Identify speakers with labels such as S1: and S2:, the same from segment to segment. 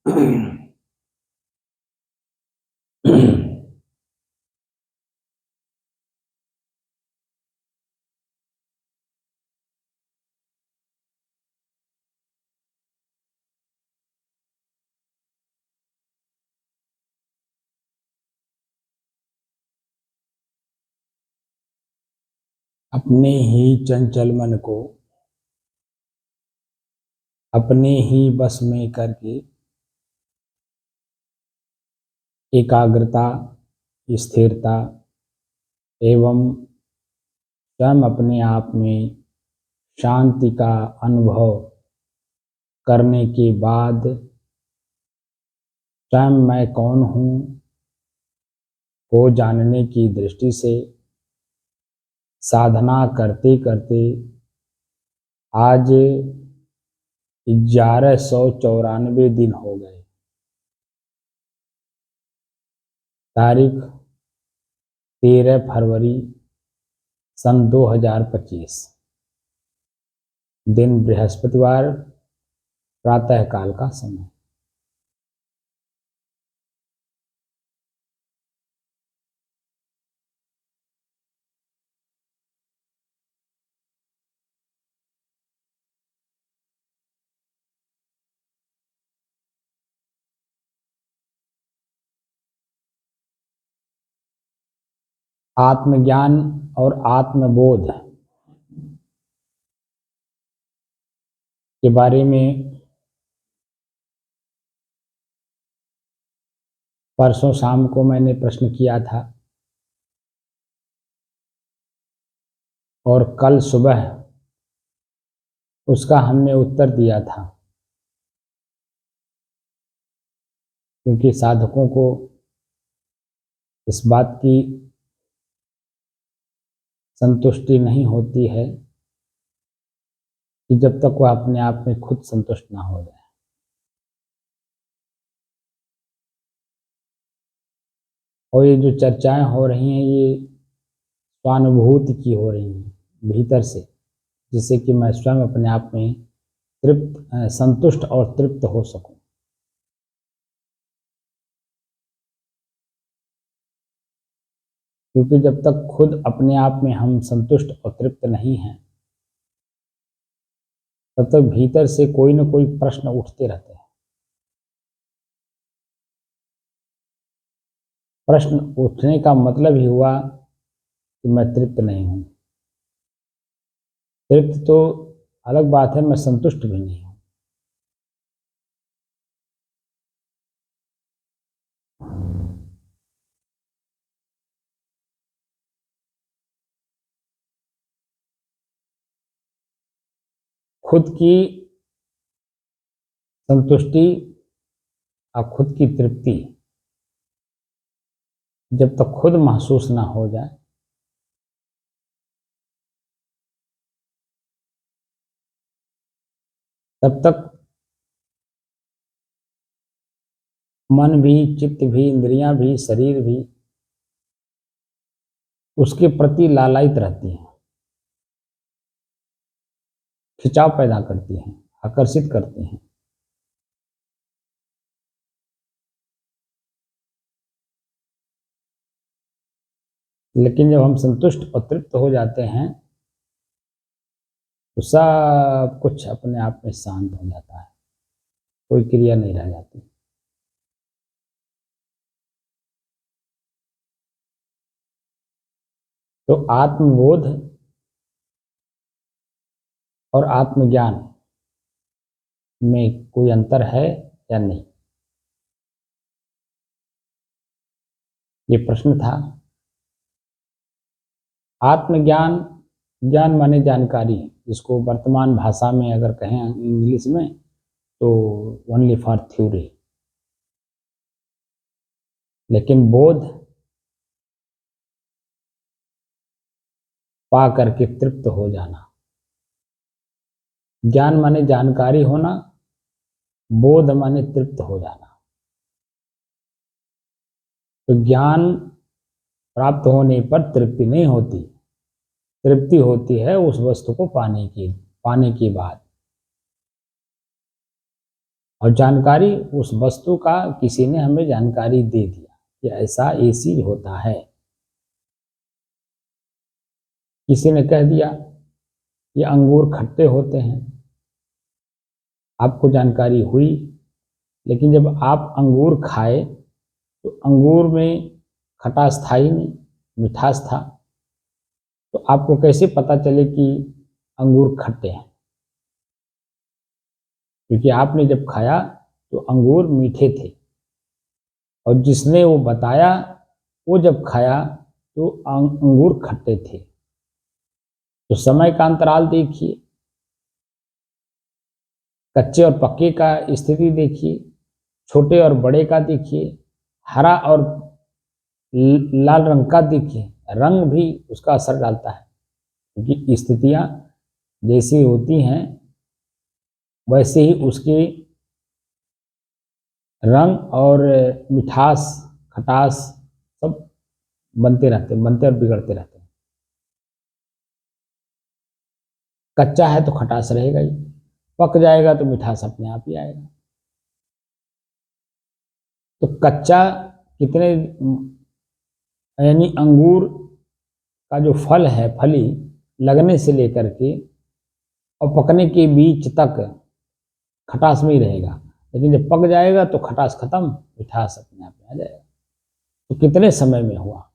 S1: अपने ही चंचल मन को अपने ही बस में करके एकाग्रता, स्थिरता एवं स्वयं अपने आप में शांति का अनुभव करने के बाद स्वयं मैं कौन हूँ को जानने की दृष्टि से साधना करते करते आज 1194 दिन हो गए। तारीख 13 फरवरी सन 2025, दिन बृहस्पतिवार, प्रातःकाल का समय। आत्मज्ञान और आत्मबोध के बारे में परसों शाम को मैंने प्रश्न किया था और कल सुबह उसका हमने उत्तर दिया था, क्योंकि साधकों को इस बात की संतुष्टि नहीं होती है कि जब तक वह अपने आप में खुद संतुष्ट ना हो जाए। और ये जो चर्चाएं हो रही हैं ये स्वानुभूति की हो रही हैं भीतर से, जिससे कि मैं स्वयं अपने आप में संतुष्ट और तृप्त हो सकूं। क्योंकि जब तक खुद अपने आप में हम संतुष्ट और तृप्त नहीं हैं, तब तक भीतर से कोई न कोई प्रश्न उठते रहते हैं। प्रश्न उठने का मतलब ही हुआ कि मैं तृप्त नहीं हूं। तृप्त तो अलग बात है, मैं संतुष्ट भी नहीं हूं। खुद की संतुष्टि और खुद की तृप्ति जब तक खुद महसूस ना हो जाए, तब तक मन भी, चित्त भी, इंद्रियां भी, शरीर भी उसके प्रति लालायित रहती हैं, खिंचाव पैदा करती हैं, आकर्षित करती हैं। लेकिन जब हम संतुष्ट और तृप्त हो जाते हैं तो सब कुछ अपने आप में शांत हो जाता है, कोई क्रिया नहीं रह जाती। तो आत्मबोध और आत्मज्ञान में कोई अंतर है या नहीं, ये प्रश्न था। आत्मज्ञान, ज्ञान माने जानकारी, जिसको वर्तमान भाषा में अगर कहें इंग्लिश में तो ओनली फॉर थ्योरी। लेकिन बोध पा करके तृप्त हो जाना। ज्ञान माने जानकारी होना, बोध माने तृप्त हो जाना। तो ज्ञान प्राप्त होने पर तृप्ति नहीं होती, तृप्ति होती है उस वस्तु को पाने के बाद। और जानकारी उस वस्तु का किसी ने हमें जानकारी दे दिया कि ऐसा ऐसी होता है। किसी ने कह दिया ये अंगूर खट्टे होते हैं, आपको जानकारी हुई, लेकिन जब आप अंगूर खाए तो अंगूर में खटास था ही नहीं, मिठास था। तो आपको कैसे पता चले कि अंगूर खट्टे हैं? क्योंकि आपने जब खाया तो अंगूर मीठे थे, और जिसने वो बताया वो जब खाया तो अंगूर खट्टे थे। तो समय का अंतराल देखिए, कच्चे और पक्के का स्थिति देखिए, छोटे और बड़े का देखिए, हरा और लाल रंग का देखिए, रंग भी उसका असर डालता है। क्योंकि स्थितियां जैसी होती हैं वैसे ही उसके रंग और मिठास, खटास सब बनते रहते हैं, बनते और बिगड़ते रहते हैं। कच्चा है तो खटास रहेगा ही, पक जाएगा तो मिठास अपने आप ही आएगा। तो कच्चा कितने, यानी अंगूर का जो फल है, फली लगने से लेकर के और पकने के बीच तक खटास में ही रहेगा, लेकिन जब पक जाएगा तो खटास खत्म, मिठास अपने आप में आ जाएगा। तो कितने समय में हुआ,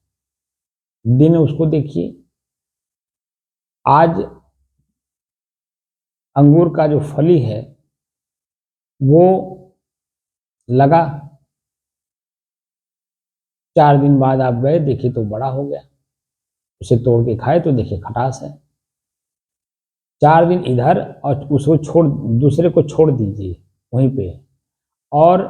S1: दिन उसको देखिए। आज अंगूर का जो फली है वो लगा, 4 दिन बाद आप गए देखे तो बड़ा हो गया, उसे तोड़ के खाए तो देखिए खटास है। 4 दिन इधर और उसको छोड़, दूसरे को छोड़ दीजिए वहीं पे, और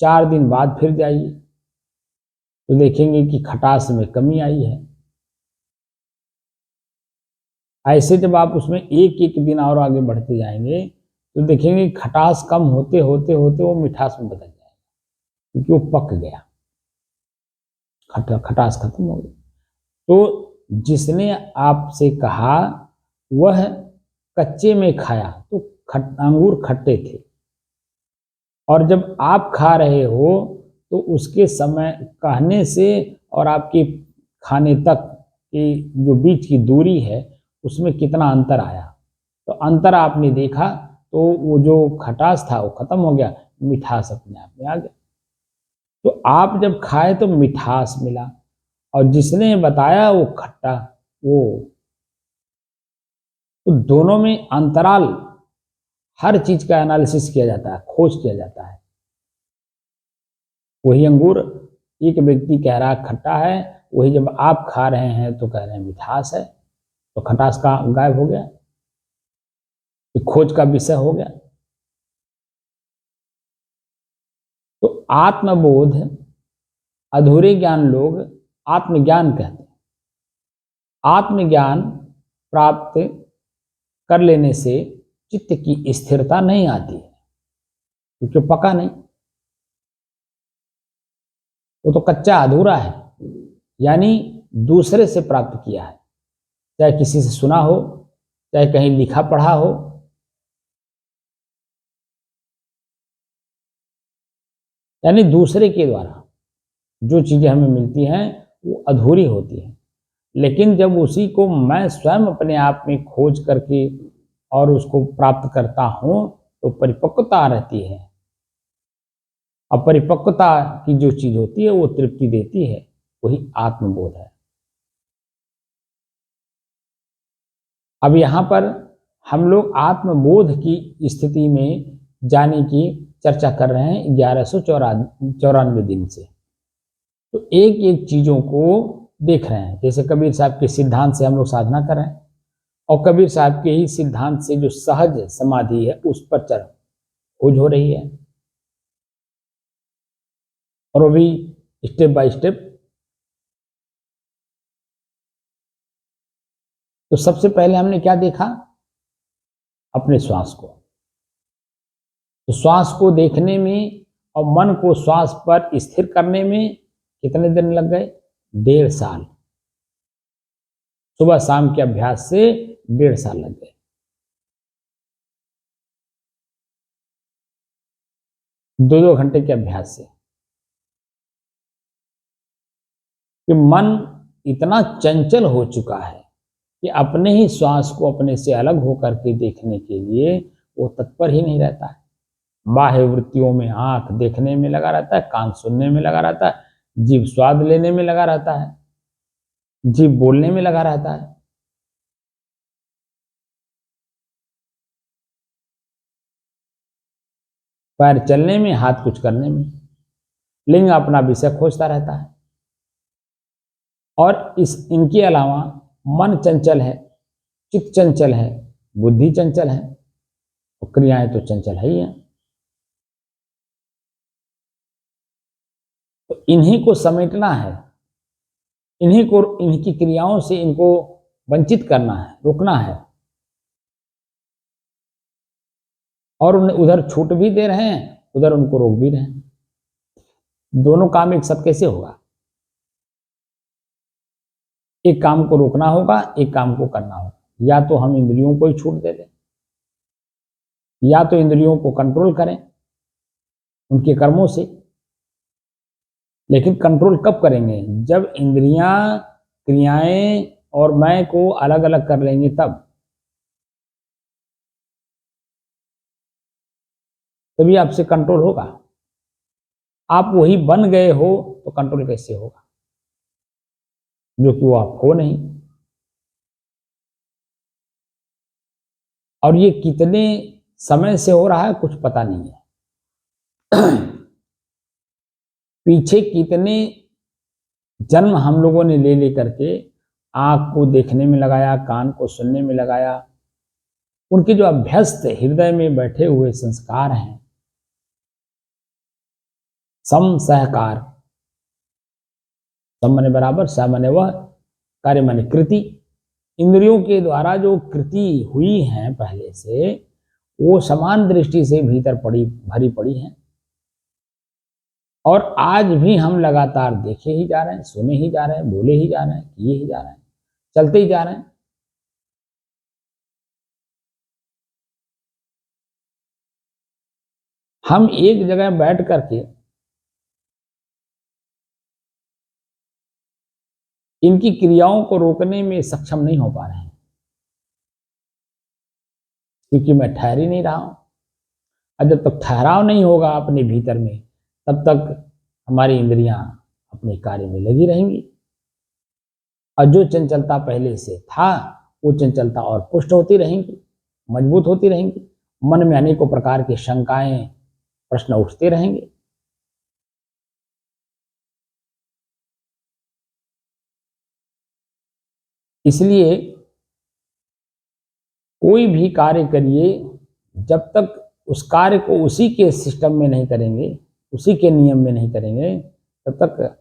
S1: 4 दिन बाद फिर जाइए तो देखेंगे कि खटास में कमी आई है। ऐसे जब आप उसमें एक एक दिन और आगे बढ़ते जाएंगे तो देखेंगे खटास कम होते होते होते वो मिठास में बदल जाएगा, क्योंकि वो पक गया, खटास खत्म हो गई। तो जिसने आपसे कहा वह कच्चे में खाया तो अंगूर खट्टे थे, और जब आप खा रहे हो तो उसके समय कहने से और आपके खाने तक की जो बीच की दूरी है उसमें कितना अंतर आया। तो अंतर आपने देखा तो वो जो खटास था वो खत्म हो गया, मिठास अपने आप में आ गया। तो आप जब खाए तो मिठास मिला, और जिसने बताया वो खट्टा। वो तो दोनों में अंतराल, हर चीज का एनालिसिस किया जाता है, खोज किया जाता है। वही अंगूर एक व्यक्ति कह रहा है खट्टा है, वही जब आप खा रहे हैं तो कह रहे हैं मिठास है, तो खटास का गायब हो गया, खोज का विषय हो गया। तो आत्मबोध अधूरे ज्ञान लोग आत्मज्ञान कहते हैं। आत्मज्ञान प्राप्त कर लेने से चित्त की स्थिरता नहीं आती है, क्योंकि पका नहीं, वो तो कच्चा अधूरा है, यानी दूसरे से प्राप्त किया है, चाहे किसी से सुना हो, चाहे कहीं लिखा पढ़ा हो। यानी दूसरे के द्वारा जो चीजें हमें मिलती हैं वो अधूरी होती है, लेकिन जब उसी को मैं स्वयं अपने आप में खोज करके और उसको प्राप्त करता हूं तो परिपक्वता रहती है। और परिपक्वता की जो चीज होती है वो तृप्ति देती है, वही आत्मबोध है। अब यहाँ पर हम लोग आत्मबोध की स्थिति में जाने की चर्चा कर रहे हैं 1194 दिन से। तो एक एक चीजों को देख रहे हैं, जैसे कबीर साहब के सिद्धांत से हम लोग साधना कर रहे हैं, और कबीर साहब के ही सिद्धांत से जो सहज समाधि है उस पर खोज हो रही है, और वो भी स्टेप बाय स्टेप। तो सबसे पहले हमने क्या देखा, अपने श्वास को। तो श्वास को देखने में और मन को श्वास पर स्थिर करने में कितने दिन लग गए, 1.5 साल। सुबह शाम के अभ्यास से 1.5 साल लग गए। 2-2 घंटे के अभ्यास से, कि मन इतना चंचल हो चुका है कि अपने ही श्वास को अपने से अलग होकर के देखने के लिए वो तत्पर ही नहीं रहता है। बाह्य वृत्तियों में आंख देखने में लगा रहता है, कान सुनने में लगा रहता है, जीभ स्वाद लेने में लगा रहता है, जीभ बोलने में लगा रहता है। पैर चलने में, हाथ कुछ करने में, लिंग अपना विषय खोजता रहता है। और इनके अलावा मन चंचल है, चित्त चंचल है, बुद्धि चंचल है, और क्रियाएं तो चंचल है ही है। तो इन्हीं को समेटना है, इन्हीं को, इनकी क्रियाओं से इनको वंचित करना है, रोकना है। और उन्हें उधर छूट भी दे रहे हैं, उधर उनको रोक भी रहे हैं। दोनों काम एक साथ कैसे होगा? एक काम को रोकना होगा, एक काम को करना होगा। या तो हम इंद्रियों को ही छूट दे दें, या तो इंद्रियों को कंट्रोल करें उनके कर्मों से। लेकिन कंट्रोल कब करेंगे? जब इंद्रियां, क्रियाएं और मैं को अलग अलग कर लेंगे, तभी आपसे कंट्रोल होगा। आप वही बन गए हो तो कंट्रोल कैसे होगा, जो कि वो आप हो नहीं। और ये कितने समय से हो रहा है कुछ पता नहीं है। पीछे कितने जन्म हम लोगों ने ले लेकर के आंख को देखने में लगाया, कान को सुनने में लगाया। उनके जो अभ्यस्त हृदय में बैठे हुए संस्कार हैं, सम सहकार, सम माने बराबर, स माने वह, कार्य माने कृति। इंद्रियों के द्वारा जो कृति हुई है पहले से, वो समान दृष्टि से भीतर पड़ी भरी पड़ी है। और आज भी हम लगातार देखे ही जा रहे हैं, सुने ही जा रहे हैं, बोले ही जा रहे हैं, किए ही जा रहे हैं, चलते ही जा रहे हैं। हम एक जगह बैठ करके इनकी क्रियाओं को रोकने में सक्षम नहीं हो पा रहे हैं, क्योंकि मैं ठहर ही नहीं रहा हूं। और जब तक ठहराव नहीं होगा अपने भीतर में, तब तक हमारी इंद्रियां अपने कार्य में लगी रहेंगी। और जो चंचलता पहले से था, वो चंचलता और पुष्ट होती रहेंगी, मजबूत होती रहेंगी। मन में अनेकों प्रकार की शंकाएं, प्रश्न उठते रहेंगे। इसलिए कोई भी कार्य करिए, जब तक उस कार्य को उसी के सिस्टम में नहीं करेंगे, उसी के नियम में नहीं करेंगे, तब तक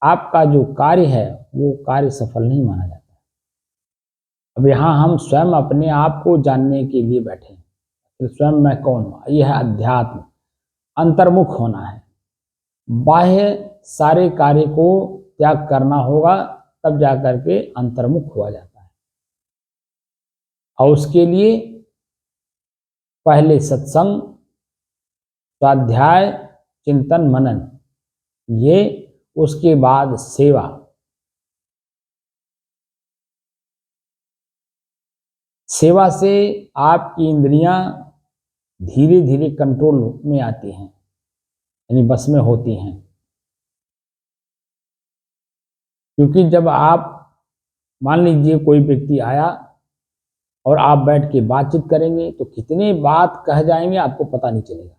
S1: आपका जो कार्य है वो कार्य सफल नहीं माना जाता। अब यहाँ हम स्वयं अपने आप को जानने के लिए बैठे हैं, तो स्वयं मैं कौन हूँ, यह है अध्यात्म। अंतर्मुख होना है, बाह्य सारे कार्य को त्याग करना होगा, तब जाकर के अंतर्मुख हुआ जाता है। और उसके लिए पहले सत्संग, स्वाध्याय, चिंतन, मनन, ये, उसके बाद सेवा। सेवा से आपकी इंद्रियां धीरे धीरे कंट्रोल में आती हैं, यानी बस में होती हैं। क्योंकि जब आप, मान लीजिए कोई व्यक्ति आया और आप बैठ के बातचीत करेंगे, तो कितने बात कह जाएंगे आपको पता नहीं चलेगा।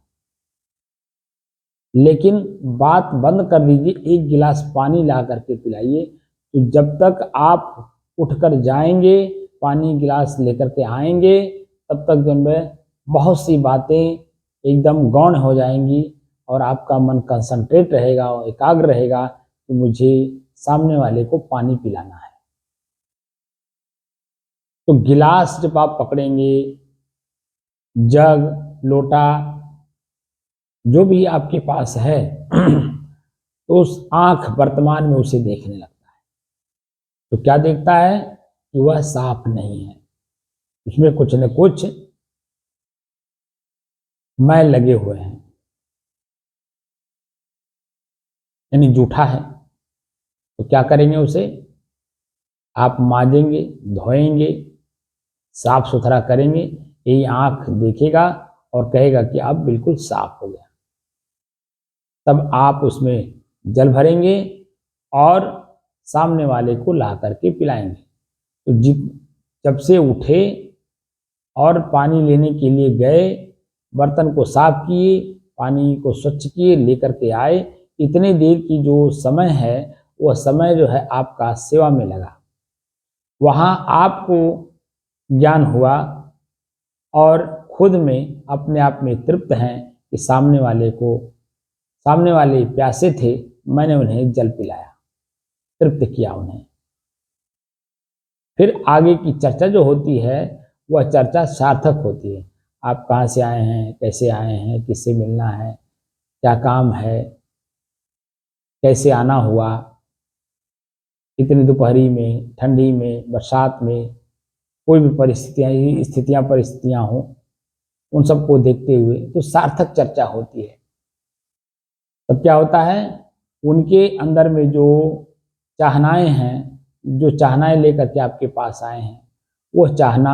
S1: लेकिन बात बंद कर दीजिए, एक गिलास पानी ला करके पिलाइए, तो जब तक आप उठकर जाएंगे, पानी गिलास लेकर के आएंगे, तब तक जो है बहुत सी बातें एकदम गौण हो जाएंगी, और आपका मन कंसंट्रेट रहेगा और एकाग्र रहेगा कि मुझे सामने वाले को पानी पिलाना है। तो गिलास जब आप पकड़ेंगे, जग, लोटा, जो भी आपके पास है, तो उस आंख वर्तमान में उसे देखने लगता है। तो क्या देखता है कि वह साफ नहीं है, उसमें कुछ न कुछ मैल लगे हुए हैं। यानी जूठा है, तो क्या करेंगे उसे? आप मांजेंगे, धोएंगे, साफ सुथरा करेंगे, यही आंख देखेगा और कहेगा कि अब बिल्कुल साफ हो गया। तब आप उसमें जल भरेंगे और सामने वाले को ला करके पिलाएंगे। तो जब से उठे और पानी लेने के लिए गए, बर्तन को साफ किए, पानी को स्वच्छ किए, लेकर के आए, इतने देर की जो समय है वह समय जो है आपका सेवा में लगा। वहाँ आपको ज्ञान हुआ और खुद में अपने आप में तृप्त हैं कि सामने वाले प्यासे थे, मैंने उन्हें जल पिलाया, तृप्त किया उन्हें। फिर आगे की चर्चा जो होती है वह चर्चा सार्थक होती है। आप कहाँ से आए हैं, कैसे आए हैं, किससे मिलना है, क्या काम है, कैसे आना हुआ, इतनी दोपहरी में, ठंडी में, बरसात में, कोई भी परिस्थितियां हो, उन सबको देखते हुए तो सार्थक चर्चा होती है। तब क्या होता है, उनके अंदर में जो चाहनाएं हैं, जो चाहनाएं लेकर के आपके पास आए हैं, वह चाहना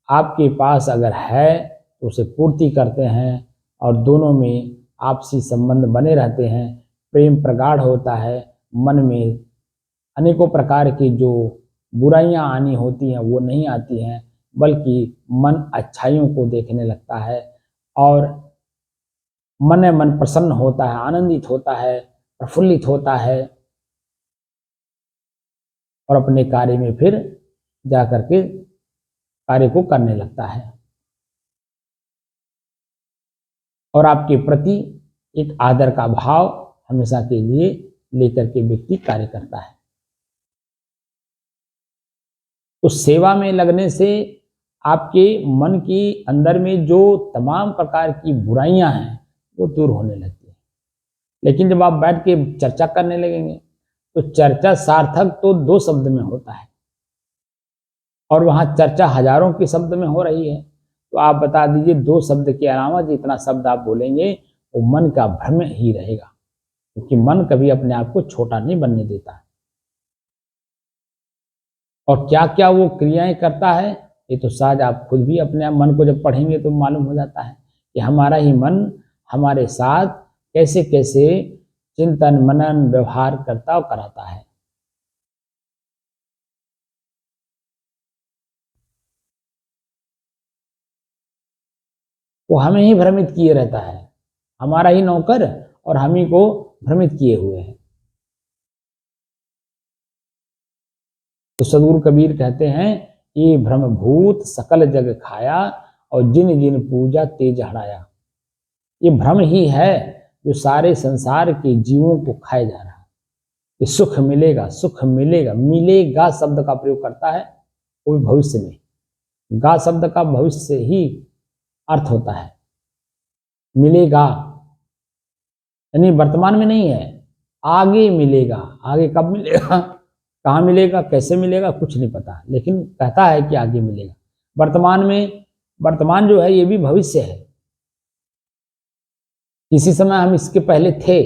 S1: आपके पास अगर है तो उसे पूर्ति करते हैं और दोनों में आपसी संबंध बने रहते हैं, प्रेम प्रगाढ़ होता है, मन में अनेकों प्रकार की जो बुराइयां आनी होती हैं वो नहीं आती हैं, बल्कि मन अच्छाइयों को देखने लगता है और मन प्रसन्न होता है, आनंदित होता है, प्रफुल्लित होता है और अपने कार्य में फिर जाकर के कार्य को करने लगता है और आपके प्रति एक आदर का भाव हमेशा के लिए लेकर के व्यक्ति कार्य करता है। तो सेवा में लगने से आपके मन के अंदर में जो तमाम प्रकार की बुराइयां हैं वो दूर होने लगती है। लेकिन जब आप बैठ के चर्चा करने लगेंगे तो चर्चा सार्थक तो 2 शब्द में होता है और वहां चर्चा हजारों के शब्द में हो रही है। तो आप बता दीजिए 2 शब्द के अलावा जितना शब्द आप बोलेंगे वो मन का भ्रम ही रहेगा, क्योंकि मन कभी अपने आप को छोटा नहीं बनने देता है। और क्या क्या वो क्रियाएं करता है ये तो शायद आप खुद भी अपने मन को जब पढ़ेंगे तो मालूम हो जाता है कि हमारा ही मन हमारे साथ कैसे कैसे चिंतन मनन व्यवहार करता और कराता है। वो हमें ही भ्रमित किए रहता है, हमारा ही नौकर और हम ही को भ्रमित किए हुए हैं। तो सदगुरु कबीर कहते हैं, ये भ्रमभूत सकल जग खाया और जिन जिन पूजा तेज हराया। ये भ्रम ही है जो सारे संसार के जीवों को खाए जा रहा है कि सुख मिलेगा, सुख मिलेगा, मिलेगा शब्द का प्रयोग करता है वो भी भविष्य में। गा शब्द का भविष्य से ही अर्थ होता है, मिलेगा यानी वर्तमान में नहीं है, आगे मिलेगा। आगे कब मिलेगा, कहाँ मिलेगा, कैसे मिलेगा, कुछ नहीं पता, लेकिन कहता है कि आगे मिलेगा। वर्तमान में, वर्तमान जो है ये भी भविष्य है। किसी समय हम इसके पहले थे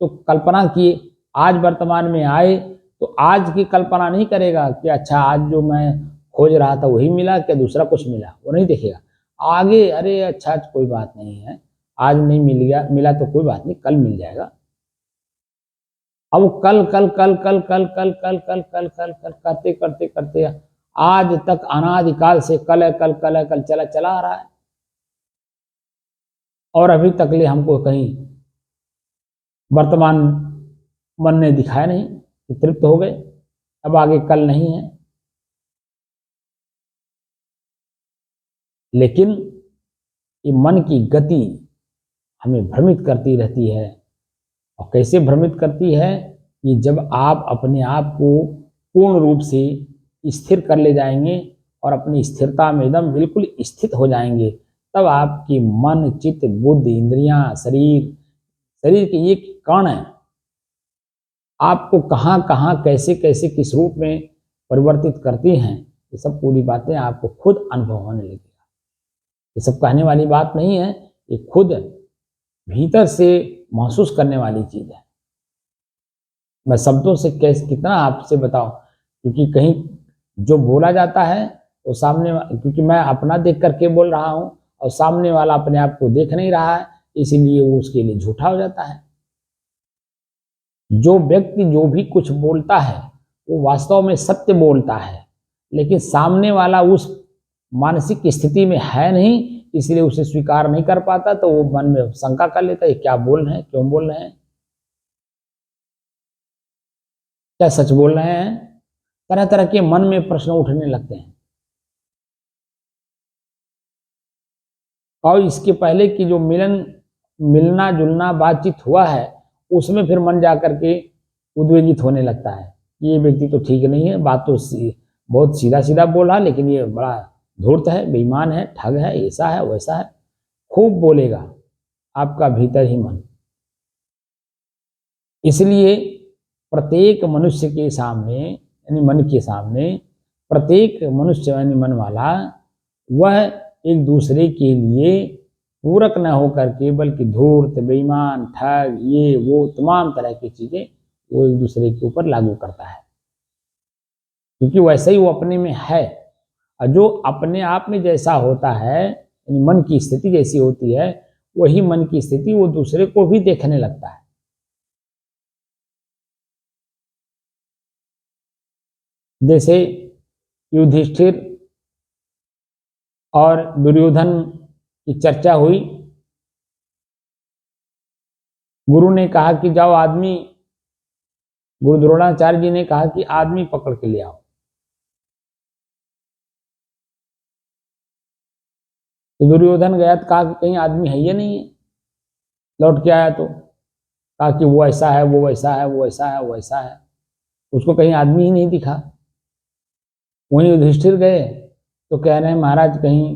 S1: तो कल्पना किए, आज वर्तमान में आए तो आज की कल्पना नहीं करेगा कि अच्छा आज जो मैं खोज रहा था वही मिला, क्या दूसरा कुछ मिला, वो नहीं देखेगा। आगे अरे अच्छा कोई बात नहीं है, आज नहीं मिल गया, मिला तो कोई बात नहीं, कल मिल जाएगा। अब कल कल कल कल कल कल कल कल कल कल कल करते करते करते आज तक अनादिकाल से कल है कल कल है कल चला चला आ रहा है और अभी तक ले हमको कहीं वर्तमान मन ने दिखाया नहीं कि तृप्त हो गए, अब आगे कल नहीं है। लेकिन ये मन की गति हमें भ्रमित करती रहती है। और कैसे भ्रमित करती है कि जब आप अपने आप को पूर्ण रूप से स्थिर कर ले जाएंगे और अपनी स्थिरता में एकदम बिल्कुल स्थित हो जाएंगे, तब आपकी मन चित्त बुद्धि इंद्रियां शरीर के ये कण है, आपको कहाँ कहाँ कैसे कैसे किस रूप में परिवर्तित करती हैं, ये सब पूरी बातें आपको खुद अनुभव होने लगेगा। ये सब कहने वाली बात नहीं है, ये खुद भीतर से महसूस करने वाली चीज है। मैं शब्दों से कैसे कितना आपसे बताऊं, क्योंकि कहीं जो बोला जाता है वो सामने, क्योंकि मैं अपना देख करके बोल रहा हूं और सामने वाला अपने आप को देख नहीं रहा है, इसीलिए वो उसके लिए झूठा हो जाता है। जो व्यक्ति जो भी कुछ बोलता है वो वास्तव में सत्य बोलता है, लेकिन सामने वाला उस मानसिक स्थिति में है नहीं, इसलिए उसे स्वीकार नहीं कर पाता, तो वो मन में शंका कर लेता है क्या बोल रहे हैं, क्यों बोल रहे हैं, क्या सच बोल रहे हैं। तरह तरह के मन में प्रश्न उठने लगते हैं। और इसके पहले की जो मिलना जुलना बातचीत हुआ है, उसमें फिर मन जा करके उद्वेलित होने लगता है। ये व्यक्ति तो ठीक नहीं है, बात तो बहुत सीधा सीधा बोला, लेकिन ये बड़ा धूर्त है, बेईमान है, ठग है, ऐसा है वैसा है, खूब बोलेगा आपका भीतर ही मन। इसलिए प्रत्येक मनुष्य के सामने, यानी मन के सामने, प्रत्येक मनुष्य यानी मन वाला, वह एक दूसरे के लिए पूरक न होकर के, बल्कि धूर्त, बेईमान, ठग, ये वो तमाम तरह की चीजें वो एक दूसरे के ऊपर लागू करता है, क्योंकि वैसे ही वो अपने में है। और जो अपने आप में जैसा होता है, यानी मन की स्थिति जैसी होती है, वही मन की स्थिति वो दूसरे को भी देखने लगता है। जैसे युधिष्ठिर और दुर्योधन की चर्चा हुई। गुरु ने कहा कि जाओ आदमी, गुरु द्रोणाचार्य जी ने कहा कि आदमी पकड़ के ले आओ। तो दुर्योधन गया तो कहा कि कहीं आदमी है, ये नहीं है। लौट के आया तो कहा कि वो ऐसा है, वो वैसा है, वो ऐसा है, वो ऐसा है, उसको कहीं आदमी ही नहीं दिखा। वहीं युधिष्ठिर गए तो कह रहे हैं महाराज कहीं,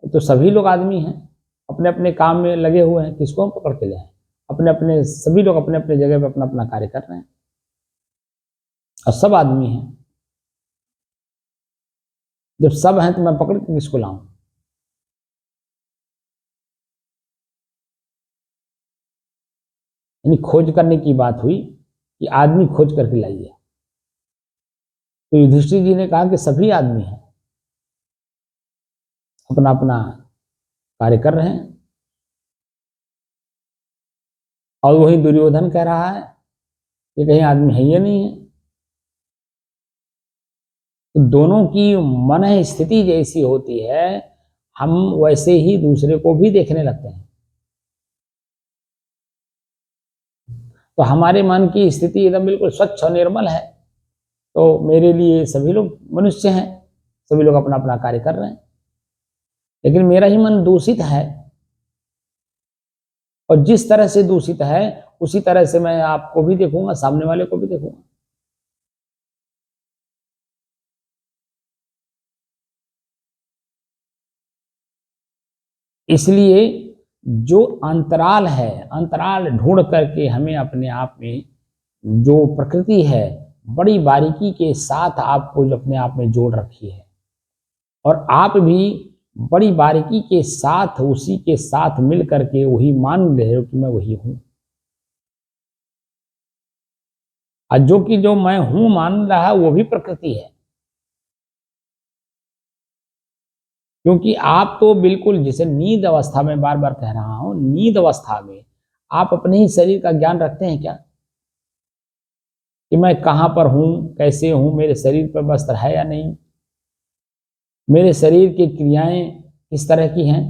S1: तो सभी लोग आदमी हैं, अपने अपने काम में लगे हुए हैं, किसको हम पकड़ के जाएं। अपने अपने सभी लोग अपने अपने जगह पे अपना अपना कार्य कर रहे हैं और सब आदमी हैं। जब सब हैं तो मैं पकड़ के किसको लाऊं। यानी खोज करने की बात हुई कि आदमी खोज करके लाइए। तो युधिष्ठिर जी ने कहा कि सभी आदमी हैं, अपना अपना कार्य कर रहे हैं। और वही दुर्योधन कह रहा है कि कहीं आदमी है या नहीं है। तो दोनों की मन स्थिति जैसी होती है, हम वैसे ही दूसरे को भी देखने लगते हैं। तो हमारे मन की स्थिति एकदम बिल्कुल स्वच्छ और निर्मल है, तो मेरे लिए सभी लोग मनुष्य हैं, सभी लोग अपना अपना कार्य कर रहे हैं। लेकिन मेरा ही मन दूषित है, और जिस तरह से दूषित है उसी तरह से मैं आपको भी देखूंगा, सामने वाले को भी देखूंगा। इसलिए जो अंतराल है, अंतराल ढूंढ करके हमें अपने आप में जो प्रकृति है बड़ी बारीकी के साथ आपको जो अपने आप में जोड़ रखी है, और आप भी बड़ी बारीकी के साथ उसी के साथ मिल करके वही मान रहे हो कि मैं वही हूं। और जो कि जो मैं हूं मान रहा है वो भी प्रकृति है, क्योंकि आप तो बिल्कुल, जिसे नींद अवस्था में बार बार कह रहा हूं, नींद अवस्था में आप अपने ही शरीर का ज्ञान रखते हैं क्या, कि मैं कहां पर हूं, कैसे हूं, मेरे शरीर पर वस्त्र है या नहीं, मेरे शरीर की क्रियाएं किस तरह की हैं।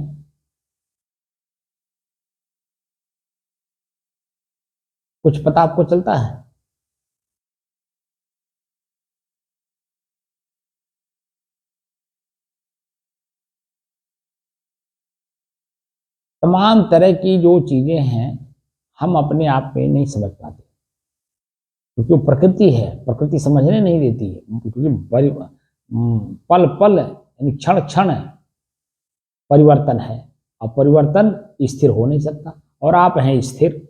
S1: कुछ पता आपको चलता है। तमाम तरह की जो चीजें हैं हम अपने आप में नहीं समझ पाते, क्योंकि वो प्रकृति है, प्रकृति समझने नहीं देती है, क्योंकि पल पल यानी क्षण क्षण परिवर्तन है, और परिवर्तन स्थिर हो नहीं सकता, और आप हैं स्थिर।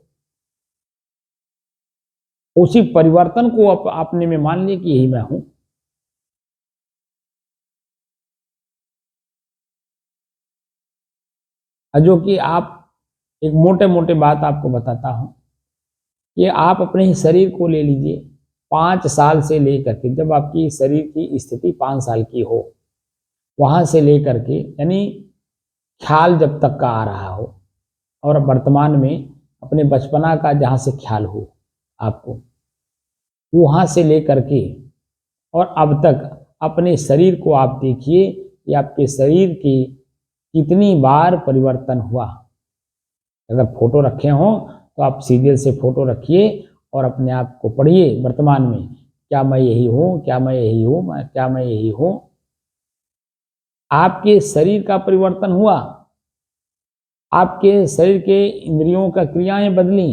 S1: उसी परिवर्तन को अपने में मान लिए कि यही मैं हूं। जो कि आप, एक मोटे मोटे बात आपको बताता हूं, कि आप अपने ही शरीर को ले लीजिए, 5 साल से लेकर के, जब आपकी शरीर की स्थिति 5 साल की हो, वहां से लेकर के, यानी ख्याल जब तक का आ रहा हो, और वर्तमान में अपने बचपना का जहां से ख्याल हो आपको, वहां से लेकर के और अब तक अपने शरीर को आप देखिए कि आपके शरीर की कितनी बार परिवर्तन हुआ। अगर फोटो रखे हों तो आप सीरियल से फोटो रखिए और अपने आप को पढ़िए वर्तमान में, क्या मैं यही हूँ, क्या मैं यही हूँ, क्या मैं यही हूँ। आपके शरीर का परिवर्तन हुआ, आपके शरीर के इंद्रियों का क्रियाएं बदली,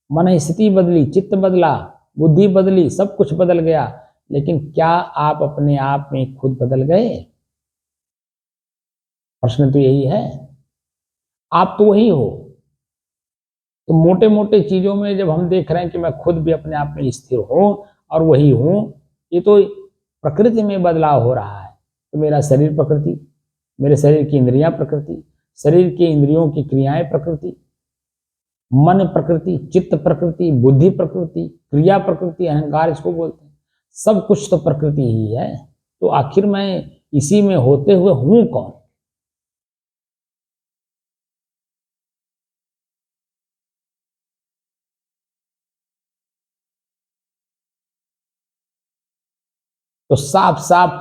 S1: मन स्थिति बदली, चित्त बदला, बुद्धि बदली, सब कुछ बदल गया। लेकिन क्या आप अपने आप में खुद बदल गए? प्रश्न तो यही है। आप तो वही हो। तो मोटे मोटे चीजों में जब हम देख रहे हैं कि मैं खुद भी अपने आप में स्थिर हूं और वही हूं, ये तो प्रकृति में बदलाव हो रहा है। तो मेरा शरीर प्रकृति, मेरे शरीर की इंद्रियां प्रकृति, शरीर की इंद्रियों की क्रियाएं प्रकृति, मन प्रकृति, चित्त प्रकृति, बुद्धि प्रकृति, क्रिया प्रकृति, अहंकार इसको बोलते हैं। सब कुछ तो प्रकृति ही है। तो आखिर मैं इसी में होते हुए हूं कौन? तो साफ साफ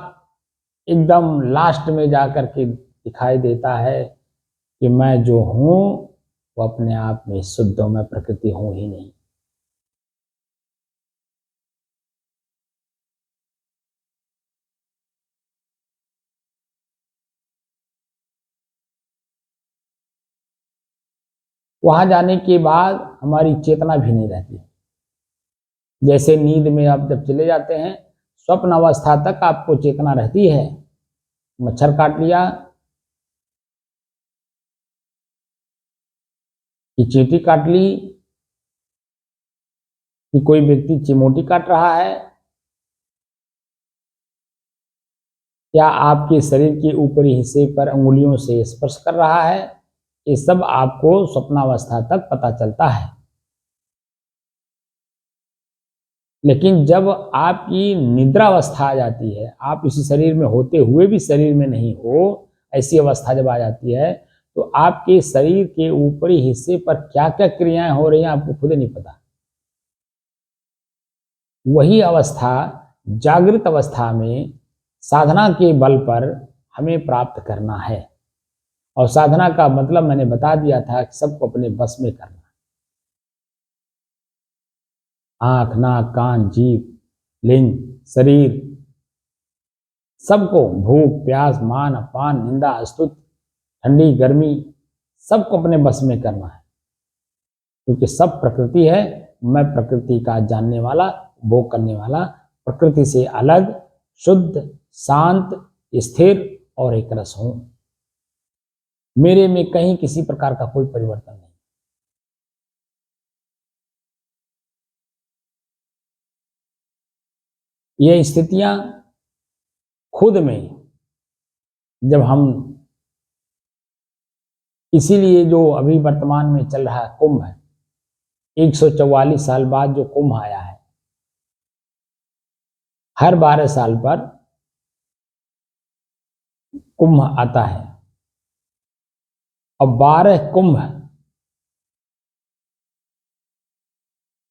S1: एकदम लास्ट में जाकर के दिखाई देता है कि मैं जो हूं वो अपने आप में शुद्ध हूं, मैं प्रकृति हूं ही नहीं। वहां जाने के बाद हमारी चेतना भी नहीं रहती। जैसे नींद में आप जब चले जाते हैं, स्वप्न अवस्था तक आपको चेतना रहती है। मच्छर काट लिया कि चींटी काट ली, कि कोई व्यक्ति चिमोटी काट रहा है, या आपके शरीर के ऊपरी हिस्से पर अंगुलियों से स्पर्श कर रहा है, ये सब आपको स्वप्नावस्था तक पता चलता है। लेकिन जब आपकी निद्रावस्था आ जाती है, आप इसी शरीर में होते हुए भी शरीर में नहीं हो, ऐसी अवस्था जब आ जाती है, तो आपके शरीर के ऊपरी हिस्से पर क्या क्या क्रियाएं हो रही हैं आपको खुद नहीं पता। वही अवस्था जागृत अवस्था में साधना के बल पर हमें प्राप्त करना है। और साधना का मतलब मैंने बता दिया था कि सबको अपने बस में करना। आंख, नाक, कान, जीभ, लिंग, शरीर, सबको, भूख, प्यास, मान, अपमान, निंदा, स्तुति, ठंडी, गर्मी, सबको अपने बस में करना है। क्योंकि सब प्रकृति है। मैं प्रकृति का जानने वाला, भोग करने वाला, प्रकृति से अलग, शुद्ध, शांत, स्थिर और एक रस हूं। मेरे में कहीं किसी प्रकार का कोई परिवर्तन नहीं। ये स्थितियां खुद में, जब हम, इसीलिए जो अभी वर्तमान में चल रहा है कुंभ है, 144 साल बाद जो कुंभ आया है, हर 12 साल पर कुंभ आता है। और 12 कुंभ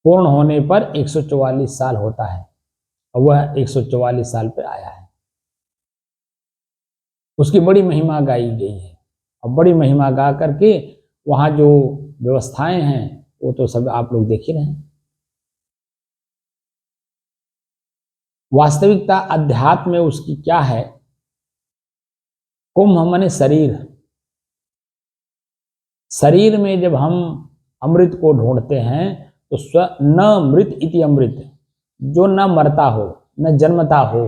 S1: पूर्ण होने पर 144 साल होता है, और वह 144 साल पे आया है। उसकी बड़ी महिमा गाई गई है, और बड़ी महिमा गा करके वहां जो व्यवस्थाएं हैं वो तो सब आप लोग देख ही रहे हैं। वास्तविकता अध्यात्म में उसकी क्या है? कुंभ माने शरीर। शरीर में जब हम अमृत को ढूंढते हैं तो स्व न मृत इति अमृत, जो न मरता हो, न जन्मता हो,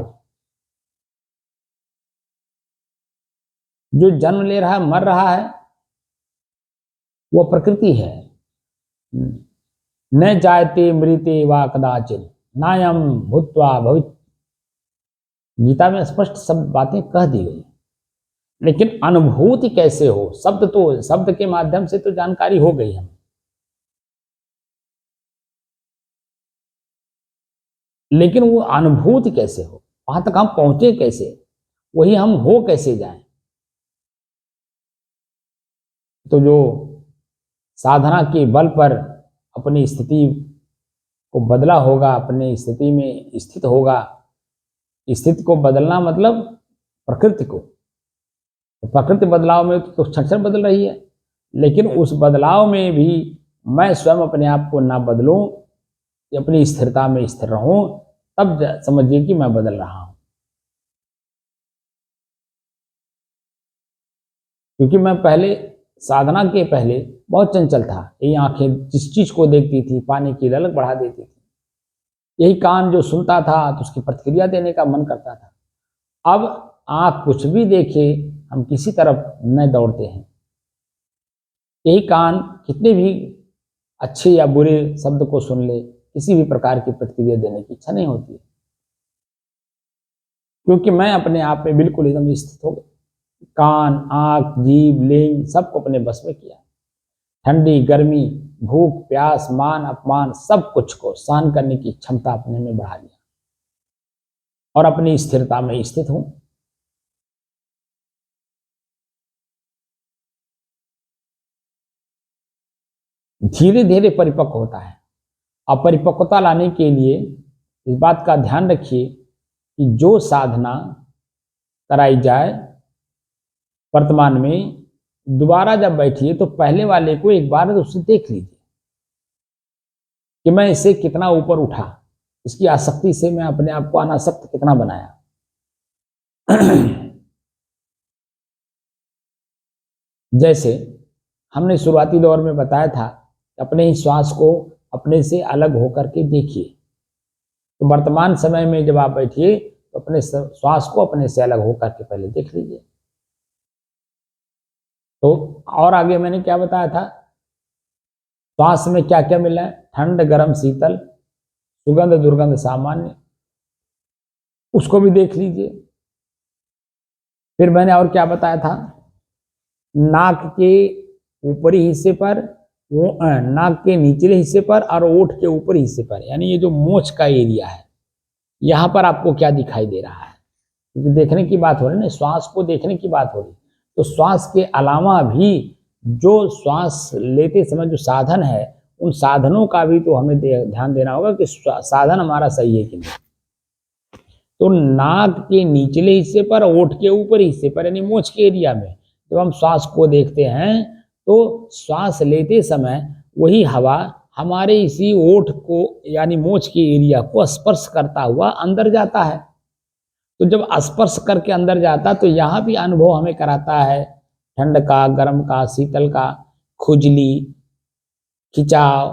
S1: जो जन्म ले रहा है, मर रहा है, वह प्रकृति है। न जायते मृते वा कदाचित नायम भूत्वा भवित, गीता में स्पष्ट सब बातें कह दी गई। लेकिन अनुभूति कैसे हो? शब्द के माध्यम से तो जानकारी हो गई हमें। लेकिन वो अनुभूति कैसे हो, वहां तक हम पहुंचे कैसे, वही हम हो कैसे जाएं। तो जो साधना के बल पर अपनी स्थिति को बदला होगा, अपनी स्थिति में स्थित होगा, स्थिति को बदलना मतलब प्रकृति को, तो प्रकृति बदलाव में तो क्षण क्षण बदल रही है, लेकिन उस बदलाव में भी मैं स्वयं अपने आप को ना बदलूं, अपनी स्थिरता में स्थिर रहूं, तब समझिए कि मैं बदल रहा हूं। क्योंकि मैं पहले साधना के पहले बहुत चंचल था। यही आंखें जिस चीज को देखती थी पाने की ललक बढ़ा देती थी, यही कान जो सुनता था तो उसकी प्रतिक्रिया देने का मन करता था। अब आंख कुछ भी देखे हम किसी तरफ न दौड़ते हैं, यही कान कितने भी अच्छे या बुरे शब्द को सुन ले, किसी भी प्रकार की प्रतिक्रिया देने की इच्छा नहीं होती है, क्योंकि मैं अपने आप में बिल्कुल एकदम स्थित हो गया। कान, आंख, जीभ, लिंग सबको अपने बस में किया। ठंडी, गर्मी, भूख, प्यास, मान, अपमान सब कुछ को सहन करने की क्षमता अपने में बढ़ा लिया और अपनी स्थिरता में स्थित हूं। धीरे धीरे परिपक्व होता है। अपरिपक्वता लाने के लिए इस बात का ध्यान रखिए कि जो साधना कराई जाए वर्तमान में, दोबारा जब बैठिए तो पहले वाले को एक बार उससे देख लीजिए कि मैं इससे कितना ऊपर उठा, इसकी आसक्ति से मैं अपने आप को अनासक्त कितना बनाया। जैसे हमने शुरुआती दौर में बताया था, अपने ही श्वास को अपने से अलग होकर के देखिए। तो वर्तमान समय में जब आप बैठिए तो अपने श्वास को अपने से अलग होकर के पहले देख लीजिए। तो और आगे मैंने क्या बताया था, श्वास में क्या क्या मिला है, ठंड, गर्म, शीतल, सुगंध, दुर्गंध, सामान्य, उसको भी देख लीजिए। फिर मैंने और क्या बताया था, नाक के ऊपरी हिस्से पर, नाक के निचले हिस्से पर और ओठ के ऊपरी हिस्से पर, यानी ये जो मोछ का एरिया है, यहां पर आपको क्या दिखाई दे रहा है, क्योंकि देखने की बात हो रही है ना, श्वास को देखने की बात हो रही। तो श्वास के अलावा भी जो श्वास लेते समय जो साधन है, उन साधनों का भी तो हमें ध्यान देना होगा कि साधन हमारा सही है कि नहीं। तो नाक के निचले हिस्से पर, ओठ के ऊपर हिस्से पर, यानी मोछ के एरिया में जब हम श्वास को देखते हैं तो श्वास लेते समय वही हवा हमारे इसी ओठ को यानी मोछ के एरिया को स्पर्श करता हुआ अंदर जाता है। तो जब स्पर्श करके अंदर जाता तो यहाँ भी अनुभव हमें कराता है ठंड का, गर्म का, शीतल का, खुजली, खिंचाव,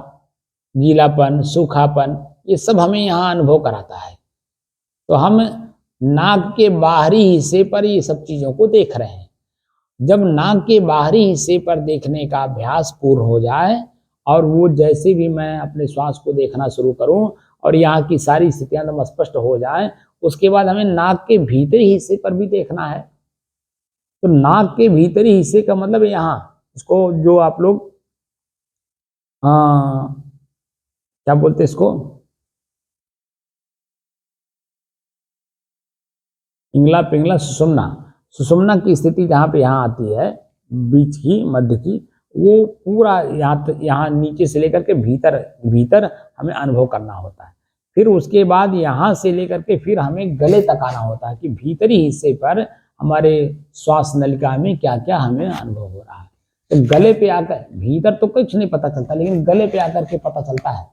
S1: गीलापन, सूखापन, ये सब हमें यहाँ अनुभव कराता है। तो हम नाक के बाहरी हिस्से पर ये सब चीजों को देख रहे हैं। जब नाक के बाहरी हिस्से पर देखने का अभ्यास पूर्ण हो जाए और वो जैसे भी मैं अपने श्वास को देखना शुरू करूं और यहाँ की सारी स्थितियां एकदम स्पष्ट हो जाए, उसके बाद हमें नाक के भीतरी हिस्से पर भी देखना है। तो नाक के भीतरी हिस्से का मतलब यहाँ, इसको जो आप लोग क्या बोलते हैं, इसको इंगला पिंगला सुषुम्ना, सुषुम्ना की स्थिति जहाँ पे यहाँ आती है, बीच की, मध्य की, वो पूरा यहाँ नीचे से लेकर के भीतर भीतर हमें अनुभव करना होता है। फिर उसके बाद यहाँ से लेकर के फिर हमें गले तक आना होता है कि भीतरी हिस्से पर हमारे श्वास नलिका में क्या क्या हमें अनुभव हो रहा है। तो गले पे आकर, भीतर तो कुछ नहीं पता चलता, लेकिन गले पे आकर के पता चलता है।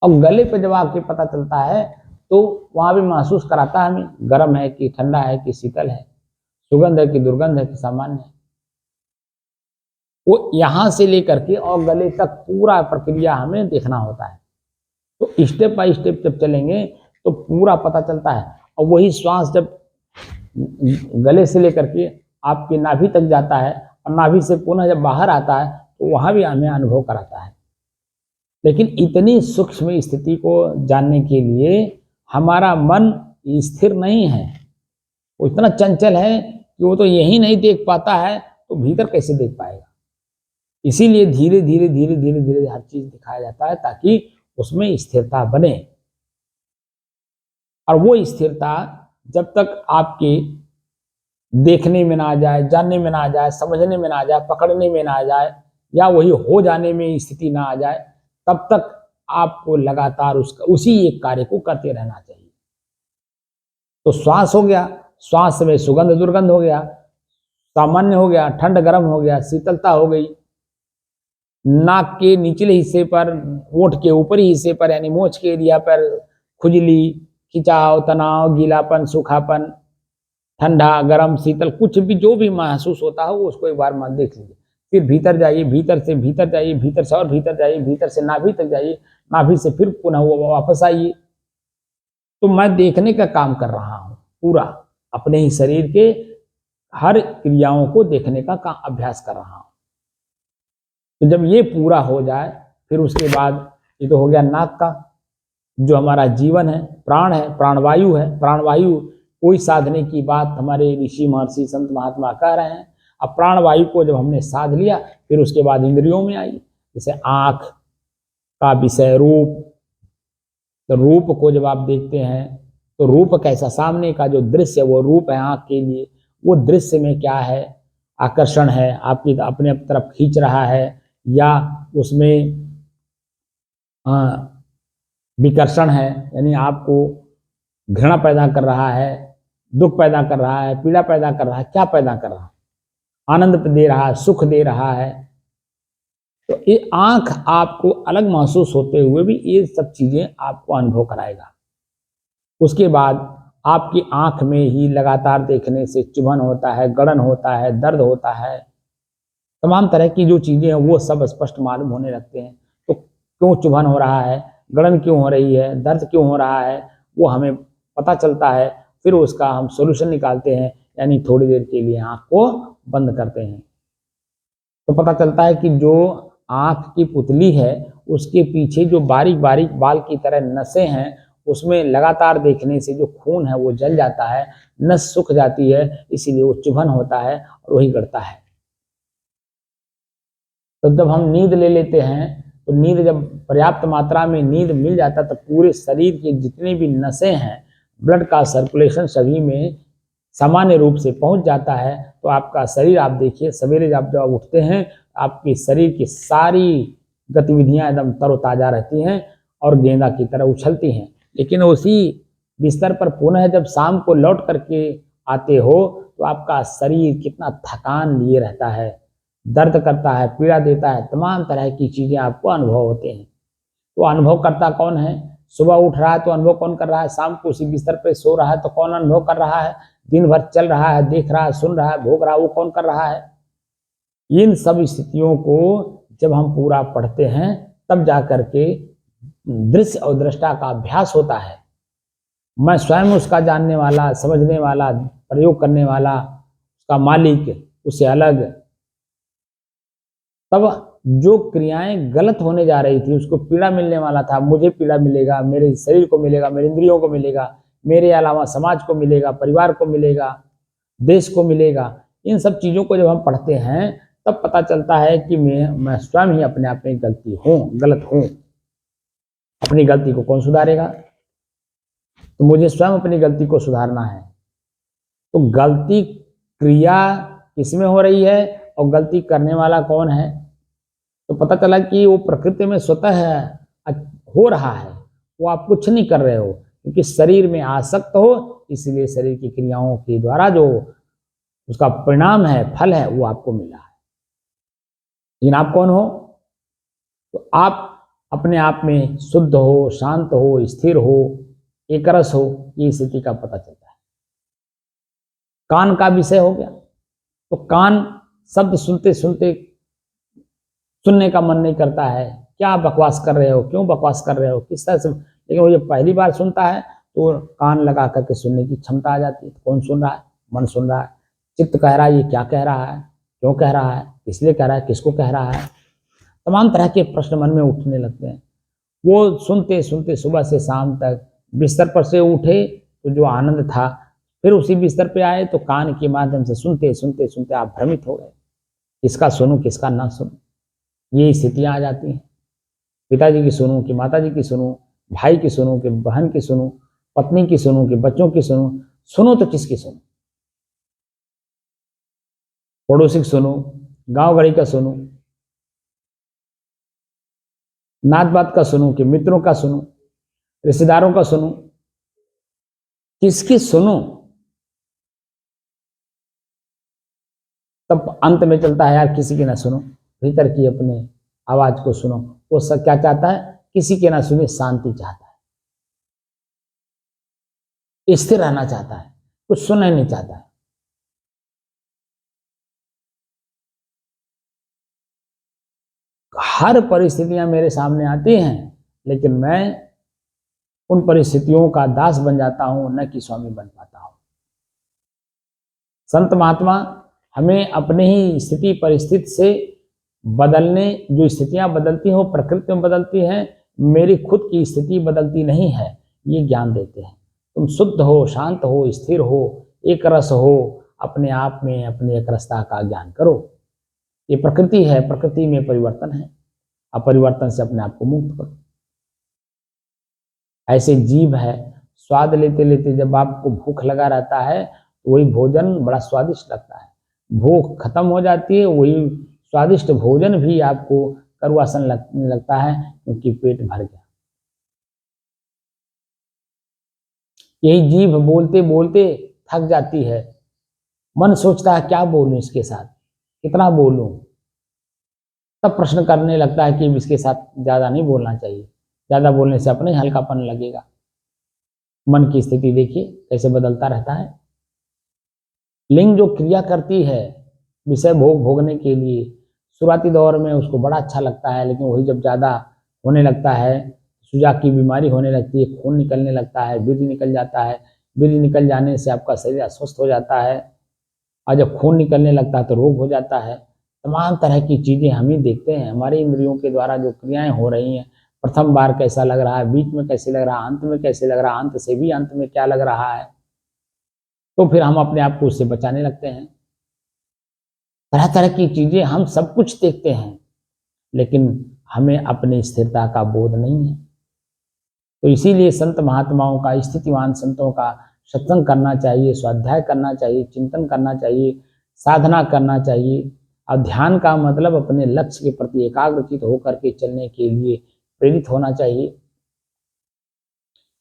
S1: और गले पे जब आके पता चलता है तो वहां भी महसूस कराता है हमें, गर्म है कि ठंडा है कि शीतल है, सुगंध है कि दुर्गंध है कि सामान्य है। वो यहां से लेकर के और गले तक पूरा प्रक्रिया हमें देखना होता है। तो स्टेप बाय स्टेप जब चलेंगे तो पूरा पता चलता है। और वही श्वास जब गले से लेकर के आपके नाभि तक जाता है और नाभि से पुनः जब बाहर आता है तो वहां भी हमें अनुभव कराता है। लेकिन इतनी सूक्ष्म स्थिति को जानने के लिए हमारा मन स्थिर नहीं है, वो इतना चंचल है कि वो तो यही नहीं देख पाता है तो भीतर कैसे देख पाएगा। इसीलिए धीरे धीरे धीरे धीरे धीरे हर चीज दिखाया जाता है ताकि उसमें स्थिरता बने। और वो स्थिरता जब तक आपके देखने में ना आ जाए, जानने में ना आ जाए, समझने में ना आ जाए, पकड़ने में ना आ जाए, या वही हो जाने में स्थिति ना आ जाए, तब तक आपको लगातार उसका उसी एक कार्य को करते रहना चाहिए। तो श्वास हो गया, श्वास में सुगंध दुर्गंध हो गया, सामान्य हो गया, ठंड गर्म हो गया, शीतलता हो गई, नाक के निचले हिस्से पर, ओठ के ऊपरी हिस्से पर यानी मोछ के एरिया पर खुजली, खिंचाव, तनाव, गीलापन, सूखापन, ठंडा गरम शीतल, कुछ भी जो भी महसूस होता हो उसको एक बार मन देख लीजिए। फिर भीतर जाइए, भीतर से भीतर जाइए, भीतर से और भीतर जाइए, भीतर से नाभि तक जाइए, नाभि से फिर पुनः वो वापस आइए। तो मैं देखने का काम कर रहा हूँ पूरा, अपने ही शरीर के हर क्रियाओं को देखने का अभ्यास कर रहा हूँ। तो जब ये पूरा हो जाए फिर उसके बाद ये तो हो गया नाक का, जो हमारा जीवन है, प्राण है, प्राणवायु है। प्राणवायु कोई साधने की बात हमारे ऋषि महर्षि संत महात्मा कह रहे हैं। अब प्राणवायु को जब हमने साध लिया फिर उसके बाद इंद्रियों में आई, जैसे आंख का विषय रूप। तो रूप को जब आप देखते हैं तो रूप कैसा, सामने का जो दृश्य वो रूप है आंख के लिए, वो दृश्य में क्या है, आकर्षण है, आपकी अपने तरफ खींच रहा है, या उसमें विकर्षण है, यानी आपको घृणा पैदा कर रहा है, दुख पैदा कर रहा है, पीड़ा पैदा कर रहा है, क्या पैदा कर रहा है, आनंद दे रहा है, सुख दे रहा है। तो ये आंख आपको अलग महसूस होते हुए भी ये सब चीजें आपको अनुभव कराएगा। उसके बाद आपकी आंख में ही लगातार देखने से चुभन होता है, गड़न होता है, दर्द होता है, तमाम तरह की जो चीजें हैं वो सब स्पष्ट मालूम होने लगते हैं। तो क्यों चुभन हो रहा है, गड़न क्यों हो रही है, दर्द क्यों हो रहा है, वो हमें पता चलता है। फिर उसका हम सॉल्यूशन निकालते हैं, यानी थोड़ी देर के लिए आंख को बंद करते हैं। तो पता चलता है कि जो आंख की पुतली है उसके पीछे जो बारीक बारीक बाल की तरह नसें हैं, उसमें लगातार देखने से जो खून है वो जल जाता है, नस सूख जाती है, इसीलिए वो चुभन होता है और वही गड़ता है। तो जब हम नींद ले लेते हैं तो नींद जब पर्याप्त मात्रा में नींद मिल जाता है तो पूरे शरीर के जितने भी नसें हैं, ब्लड का सर्कुलेशन सभी में सामान्य रूप से पहुंच जाता है। तो आपका शरीर, आप देखिए सवेरे जब उठते हैं आपके शरीर की सारी गतिविधियां एकदम तरोताजा रहती हैं और गेंदा की तरह उछलती हैं। लेकिन उसी बिस्तर पर पुनः जब शाम को लौट करके आते हो तो आपका शरीर कितना थकान लिए रहता है, दर्द करता है, पीड़ा देता है, तमाम तरह की चीजें आपको अनुभव होते हैं। तो अनुभव करता कौन है? सुबह उठ रहा है तो अनुभव कौन कर रहा है? शाम को उसी बिस्तर पे सो रहा है तो कौन अनुभव कर रहा है? दिन भर चल रहा है, देख रहा है, सुन रहा है, भोग रहा है, वो कौन कर रहा है? इन सब स्थितियों को जब हम पूरा पढ़ते हैं तब जाकर के दृश्य और दृष्टा का अभ्यास होता है। मैं स्वयं उसका जानने वाला, समझने वाला, प्रयोग करने वाला, उसका मालिक, उससे अलग। तब जो क्रियाएं गलत होने जा रही थी, उसको पीड़ा मिलने वाला था, मुझे पीड़ा मिलेगा, मेरे शरीर को मिलेगा, मेरे इंद्रियों को मिलेगा, मेरे अलावा समाज को मिलेगा, परिवार को मिलेगा, देश को मिलेगा। इन सब चीजों को जब हम पढ़ते हैं तब पता चलता है कि मैं स्वयं ही अपने आप में गलत हूं। अपनी गलती को कौन सुधारेगा? तो मुझे स्वयं अपनी गलती को सुधारना है। तो गलती क्रिया किसमें हो रही है और गलती करने वाला कौन है? तो पता चला कि वो प्रकृति में स्वतः हो रहा है, वो आप कुछ नहीं कर रहे हो, क्योंकि शरीर में आसक्त हो, इसलिए शरीर की क्रियाओं के द्वारा जो उसका परिणाम है, फल है, वो आपको मिला है। लेकिन आप कौन हो? तो आप अपने आप में शुद्ध हो, शांत हो, स्थिर हो, एकरस हो, ये स्थिति का पता चलता है। कान का विषय हो गया तो कान शब्द सुनते सुनते सुनने का मन नहीं करता है, क्या बकवास कर रहे हो, क्यों बकवास कर रहे हो, किस तरह से। लेकिन वो जब पहली बार सुनता है तो कान लगा करके सुनने की क्षमता आ जाती है। कौन सुन रहा है? मन सुन रहा है। चित्त कह रहा है ये क्या कह रहा है, क्यों कह रहा है, इसलिए कह रहा है, किसको कह रहा है, तमाम तरह के प्रश्न मन में उठने लगते हैं। वो सुनते सुनते सुबह से शाम तक बिस्तर पर से उठे तो जो आनंद था, फिर उसी बिस्तर पे आए तो कान के माध्यम से सुनते सुनते सुनते आप भ्रमित हो गए, किसका सुनूं किसका ना सुनूं। ये स्थितियां आ जाती हैं। पिताजी की सुनूं कि माताजी की सुनूं, भाई की सुनूं कि बहन की सुनूं, पत्नी की सुनूं कि बच्चों की सुनूं, सुनो तो किसकी सुनूं? पड़ोसी की सुनूं, गांव गड़ी का सुनूं, नात बात का सुनूं कि मित्रों का सुनूं, रिश्तेदारों का सुनूं, किसकी सुनूं? तब अंत में चलता है यार किसी की ना सुनो, भीतर की अपने आवाज को सुनो। वो सब क्या चाहता है? किसी के ना सुने, शांति चाहता है, स्थिर रहना चाहता है, कुछ सुनना नहीं चाहता है। हर परिस्थितियां मेरे सामने आती हैं, लेकिन मैं उन परिस्थितियों का दास बन जाता हूं, न कि स्वामी बन पाता हूं। संत महात्मा हमें अपने ही स्थिति परिस्थिति से बदलने, जो स्थितियां बदलती हैं वो प्रकृति में बदलती हैं, मेरी खुद की स्थिति बदलती नहीं है, ये ज्ञान देते हैं। तुम शुद्ध हो, शांत हो, स्थिर हो, एक रस हो, अपने आप में अपनी एक रसता का ज्ञान करो। ये प्रकृति है, प्रकृति में परिवर्तन है, अब परिवर्तन से अपने आप को मुक्त करो। ऐसे जीव है, स्वाद लेते लेते जब आपको भूख लगा रहता है तो वही भोजन बड़ा स्वादिष्ट लगता है, भूख खत्म हो जाती है, वही स्वादिष्ट भोजन भी आपको कड़वासन लगने लगता है, क्योंकि पेट भर गया। यही जीभ बोलते बोलते थक जाती है, मन सोचता है क्या बोलूं इसके साथ, कितना बोलूं, तब प्रश्न करने लगता है कि इसके साथ ज्यादा नहीं बोलना चाहिए, ज्यादा बोलने से अपने हल्कापन लगेगा। मन की स्थिति देखिए कैसे बदलता रहता है। लिंग जो क्रिया करती है विषय भोग भोगने के लिए, शुरुआती दौर में उसको बड़ा अच्छा लगता है, लेकिन वही जब ज़्यादा होने लगता है, सुजा की बीमारी होने लगती है, खून निकलने लगता है, वीर्य निकल जाता है, वीर्य निकल जाने से आपका शरीर अस्वस्थ हो जाता है, और जब खून निकलने लगता है तो रोग हो जाता है। तमाम तरह की चीज़ें हम ही देखते हैं, हमारी इंद्रियों के द्वारा जो क्रियाएं हो रही हैं, प्रथम बार कैसा लग रहा है, बीच में कैसे लग रहा है, अंत में कैसे लग रहा है, अंत से भी अंत में क्या लग रहा है, तो फिर हम अपने आप को उससे बचाने लगते हैं। तरह तरह की चीजें हम सब कुछ देखते हैं, लेकिन हमें अपनी स्थिरता का बोध नहीं है। तो इसीलिए संत महात्माओं का, स्थितिवान संतों का सत्संग करना चाहिए, स्वाध्याय करना चाहिए, चिंतन करना चाहिए, साधना करना चाहिए। और ध्यान का मतलब अपने लक्ष्य के प्रति एकाग्रचित होकर के चलने के लिए प्रेरित होना चाहिए।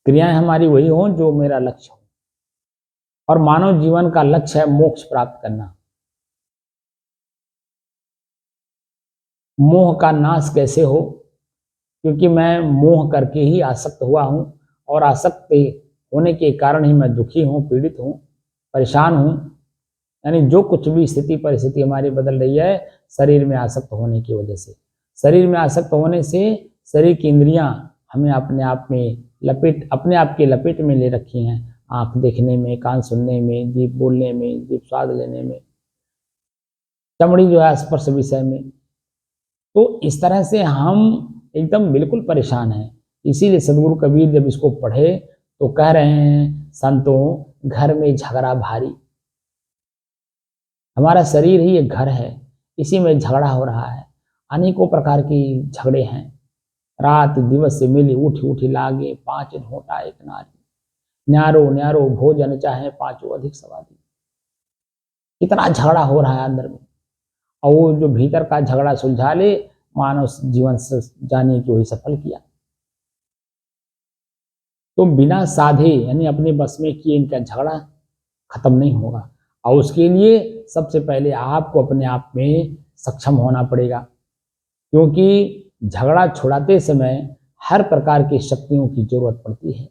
S1: क्रियाएं हमारी वही हों जो मेरा लक्ष्य हो, और मानव जीवन का लक्ष्य है मोक्ष प्राप्त करना। मोह का नाश कैसे हो? क्योंकि मैं मोह करके ही आसक्त हुआ हूं, और आसक्त होने के कारण ही मैं दुखी हूं, पीड़ित हूं, परेशान हूं। यानी जो कुछ भी स्थिति परिस्थिति हमारी बदल रही है, शरीर में आसक्त होने की वजह से। शरीर में आसक्त होने से शरीर की इंद्रियां हमें अपने आप में लपेट, अपने आप के लपेट में ले रखी हैं। आंख देखने में, कान सुनने में, जीभ बोलने में, जीभ स्वाद लेने में, चमड़ी जो है स्पर्श विषय में। तो इस तरह से हम एकदम बिल्कुल परेशान हैं। इसीलिए सदगुरु कबीर जब इसको पढ़े तो कह रहे हैं, संतों घर में झगड़ा भारी। हमारा शरीर ही एक घर है, इसी में झगड़ा हो रहा है, अनेकों प्रकार की झगड़े हैं। रात दिवस से मिली उठी उठी लागे, पांच ढोंटा एक नारी, न्यारो न्यारो भोजन चाहे पांचों अधिक सवादी। कितना झगड़ा हो रहा है अंदर में, और वो जो भीतर का झगड़ा सुलझा ले, मानव जीवन से जाने की वही सफल किया। तो बिना साधे यानी अपने बस में किए इनका झगड़ा खत्म नहीं होगा, और उसके लिए सबसे पहले आपको अपने आप में सक्षम होना पड़ेगा। क्योंकि झगड़ा छुड़ाते समय हर प्रकार की शक्तियों की जरूरत पड़ती है।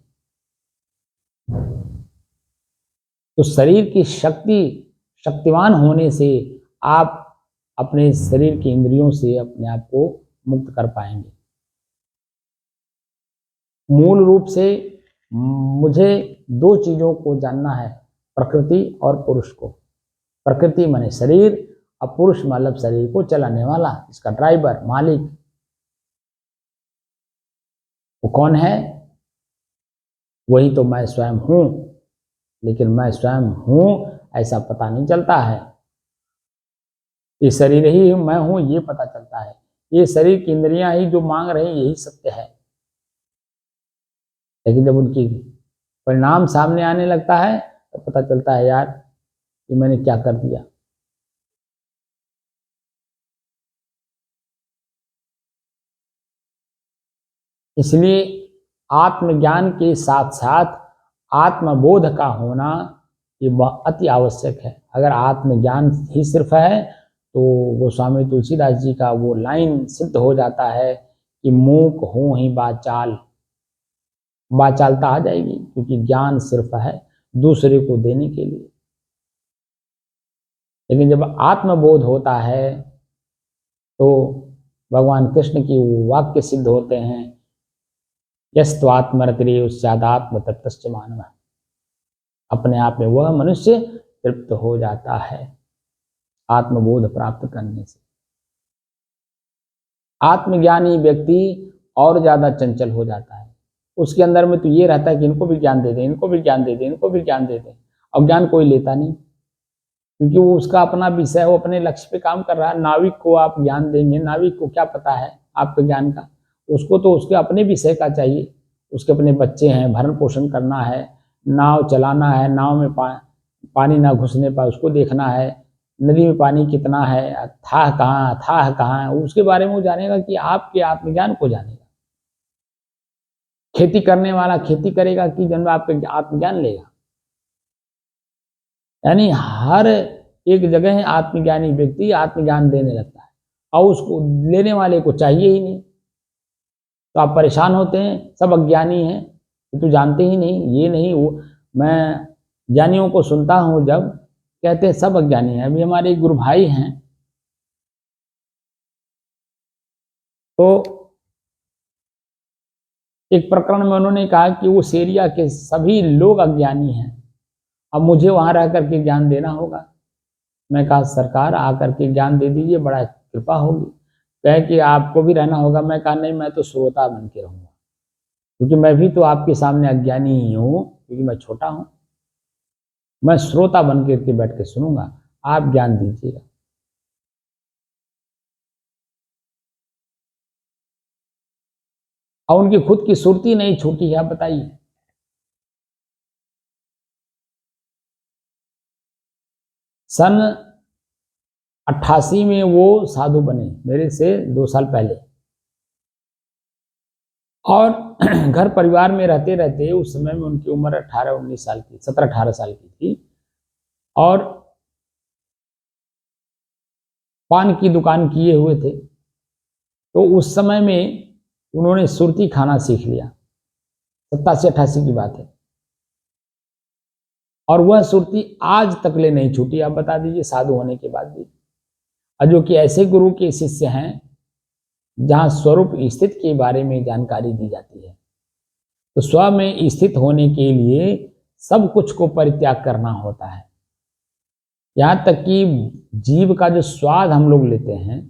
S1: तो शरीर की शक्ति, शक्तिवान होने से आप अपने शरीर की इंद्रियों से अपने आप को मुक्त कर पाएंगे। मूल रूप से मुझे दो चीजों को जानना है, प्रकृति और पुरुष को। प्रकृति माने शरीर, और पुरुष मतलब शरीर को चलाने वाला, इसका ड्राइवर, मालिक। वो कौन है? वही तो मैं स्वयं हूं। लेकिन मैं स्वयं हूं ऐसा पता नहीं चलता है। ये शरीर ही मैं हूं ये पता चलता है, ये शरीर की इंद्रियां ही जो मांग रही हैं यही सत्य है। लेकिन जब उनकी परिणाम सामने आने लगता है तो पता चलता है यार कि मैंने क्या कर दिया। इसलिए आत्मज्ञान के साथ साथ आत्मबोध का होना ये अति आवश्यक है। अगर आत्मज्ञान ही सिर्फ है तो गोस्वामी तुलसीदास जी का वो लाइन सिद्ध हो जाता है कि मूक हो ही बाचाल, बाचालता आ जाएगी, क्योंकि ज्ञान सिर्फ है दूसरे को देने के लिए। लेकिन जब आत्मबोध होता है तो भगवान कृष्ण की वाक्य सिद्ध होते हैं, यस्त्वात्मरतिरे उस्यादात्म तत्तश्च मानवः, अपने आप में वह मनुष्य तृप्त हो जाता है आत्मबोध प्राप्त करने से। आत्मज्ञानी व्यक्ति और ज्यादा चंचल हो जाता है। उसके अंदर में तो ये रहता है कि इनको भी ज्ञान दे दें, इनको भी ज्ञान दे दें, इनको भी ज्ञान दे दें, और ज्ञान कोई लेता नहीं, क्योंकि वो उसका अपना विषय, वो अपने लक्ष्य पे काम कर रहा है। नाविक को आप ज्ञान देंगे, नाविक को क्या पता है आपके ज्ञान का? उसको तो उसके अपने विषय का चाहिए। उसके अपने बच्चे हैं, भरण पोषण करना है, नाव चलाना है, नाव में पानी ना घुसने पाए उसको देखना है, नदी में पानी कितना है, थाह कहाँ है, उसके बारे में वो जानेगा कि आपके आत्मज्ञान को जानेगा। खेती करने वाला खेती करेगा कि जन्म आपके आत्मज्ञान लेगा। यानी हर एक जगह आत्मज्ञानी व्यक्ति आत्मज्ञान देने लगता है और उसको लेने वाले को चाहिए ही नहीं। तो आप परेशान होते हैं, सब अज्ञानी हैं, ये तो जानते ही नहीं, ये नहीं वो। मैं ज्ञानियों को सुनता हूँ जब कहते हैं सब अज्ञानी हैं। अभी हमारे गुरु भाई हैं तो एक प्रकरण में उन्होंने कहा कि वो एरिया के सभी लोग अज्ञानी हैं, अब मुझे वहां रह करके ज्ञान देना होगा। मैं कहा सरकार आकर के ज्ञान दे दीजिए, बड़ा कृपा होगी। कहे कि आपको भी रहना होगा। मैं कहा नहीं, मैं तो श्रोता बन के रहूंगा, क्योंकि मैं भी तो आपके सामने अज्ञानी ही हूँ, क्योंकि मैं छोटा हूँ। मैं श्रोता बन के बैठ के सुनूंगा, आप ज्ञान दीजिएगा। और उनकी खुद की सुरती नहीं छूटी है। आप बताइए, सन 88 में वो साधु बने, मेरे से 2 साल पहले। और घर परिवार में रहते रहते उस समय में उनकी उम्र 18-19 साल की, 17-18 साल की थी, और पान की दुकान किए हुए थे। तो उस समय में उन्होंने सुरती खाना सीख लिया। 87-88 की बात है, और वह सुरती आज तक ले नहीं छूटी। आप बता दीजिए, साधु होने के बाद भी। और जो कि ऐसे गुरु के शिष्य हैं जहां स्वरूप स्थित के बारे में जानकारी दी जाती है। तो स्व में स्थित होने के लिए सब कुछ को परित्याग करना होता है। यहां तक कि जीव का जो स्वाद हम लोग लेते हैं,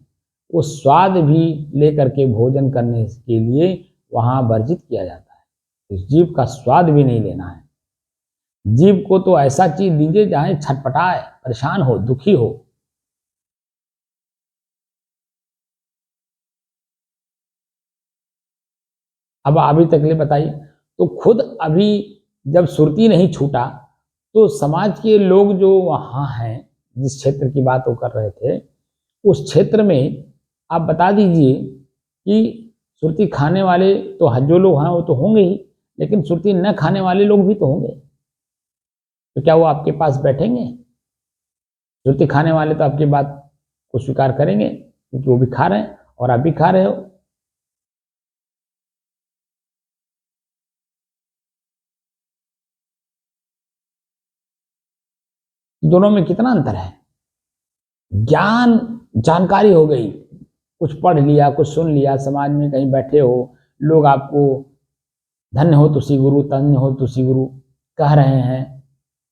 S1: वो स्वाद भी लेकर के भोजन करने के लिए वहां वर्जित किया जाता है। इस जीव का स्वाद भी नहीं लेना है। जीव को तो ऐसा चीज दीजिए जहां छटपटाए, परेशान हो, दुखी हो। अब अभी तक ले बताइए, तो खुद अभी जब सुरती नहीं छूटा तो समाज के लोग जो वहां हैं, जिस क्षेत्र की बात वो कर रहे थे, उस क्षेत्र में आप बता दीजिए कि सुरती खाने वाले तो जो लोग हैं वो तो होंगे ही, लेकिन सुरती न खाने वाले लोग भी तो होंगे। तो क्या वो आपके पास बैठेंगे? सुरती खाने वाले तो आपकी बात को स्वीकार करेंगे, क्योंकि वो भी खा रहे हैं और आप भी खा रहे हो। दोनों में कितना अंतर है? ज्ञान, जानकारी हो गई, कुछ पढ़ लिया, कुछ सुन लिया, समाज में कहीं बैठे हो, लोग आपको धन्य हो तुसी गुरु, धन्य हो तुसी गुरु कह रहे हैं,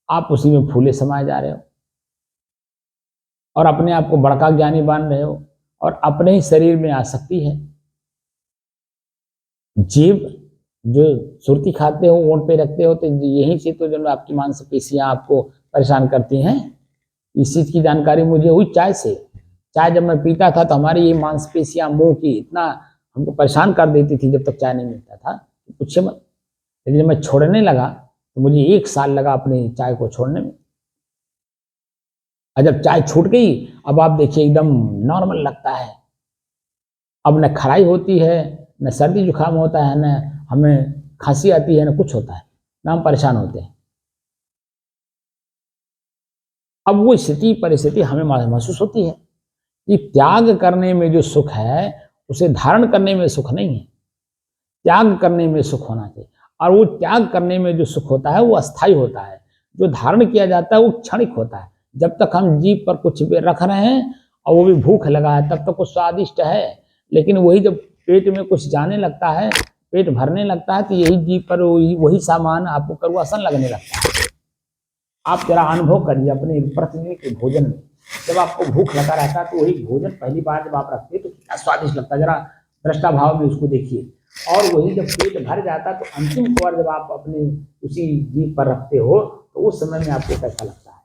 S1: आप उसी में फूले समाये जा रहे हो और अपने आप को बड़का ज्ञानी मान रहे हो, और अपने ही शरीर में आसक्ति है। जीव जो सुरती खाते हो, ओंठ पे रखते हो, तो यही से तो जो आपकी मांसपेशियां आपको परेशान करती हैं। इस चीज की जानकारी मुझे हुई चाय से। चाय जब मैं पीता था तो हमारी ये मांसपेशियां मुंह की इतना हमको परेशान कर देती थी जब तक चाय नहीं मिलता था, पूछे मत। लेकिन जब मैं छोड़ने लगा तो मुझे 1 साल लगा अपनी चाय को छोड़ने में। और जब चाय छूट गई, अब आप देखिए एकदम नॉर्मल लगता है। अब न खराई होती है, न सर्दी जुकाम होता है, न हमें खांसी आती है, न कुछ होता है, न हम परेशान होते हैं। अब वो स्थिति परिस्थिति हमें महसूस होती है कि त्याग करने में जो सुख है उसे धारण करने में सुख नहीं है, त्याग करने में सुख होना चाहिए। और वो त्याग करने में जो सुख होता है वो अस्थायी होता है, जो धारण किया जाता है वो क्षणिक होता है। जब तक हम जीभ पर कुछ रख रहे हैं और वो भी भूख लगा है तब तक वो स्वादिष्ट है, लेकिन वही जब पेट में कुछ जाने लगता है, पेट भरने लगता है, तो यही जीभ पर वही सामान आपको कड़वासन लगने लगता है। आप जरा अनुभव करिए अपने प्रतिदिन के भोजन में, जब आपको भूख लगा रहता है तो वही भोजन पहली बार जब आप रखते हैं तो कितना स्वादिष्ट लगता है, जरा दृष्टा भाव में उसको देखिए। और वही जब पेट भर जाता है तो अंतिम बार जब आप अपने उसी जीभ पर रखते हो तो उस समय में आपको कैसा लगता है।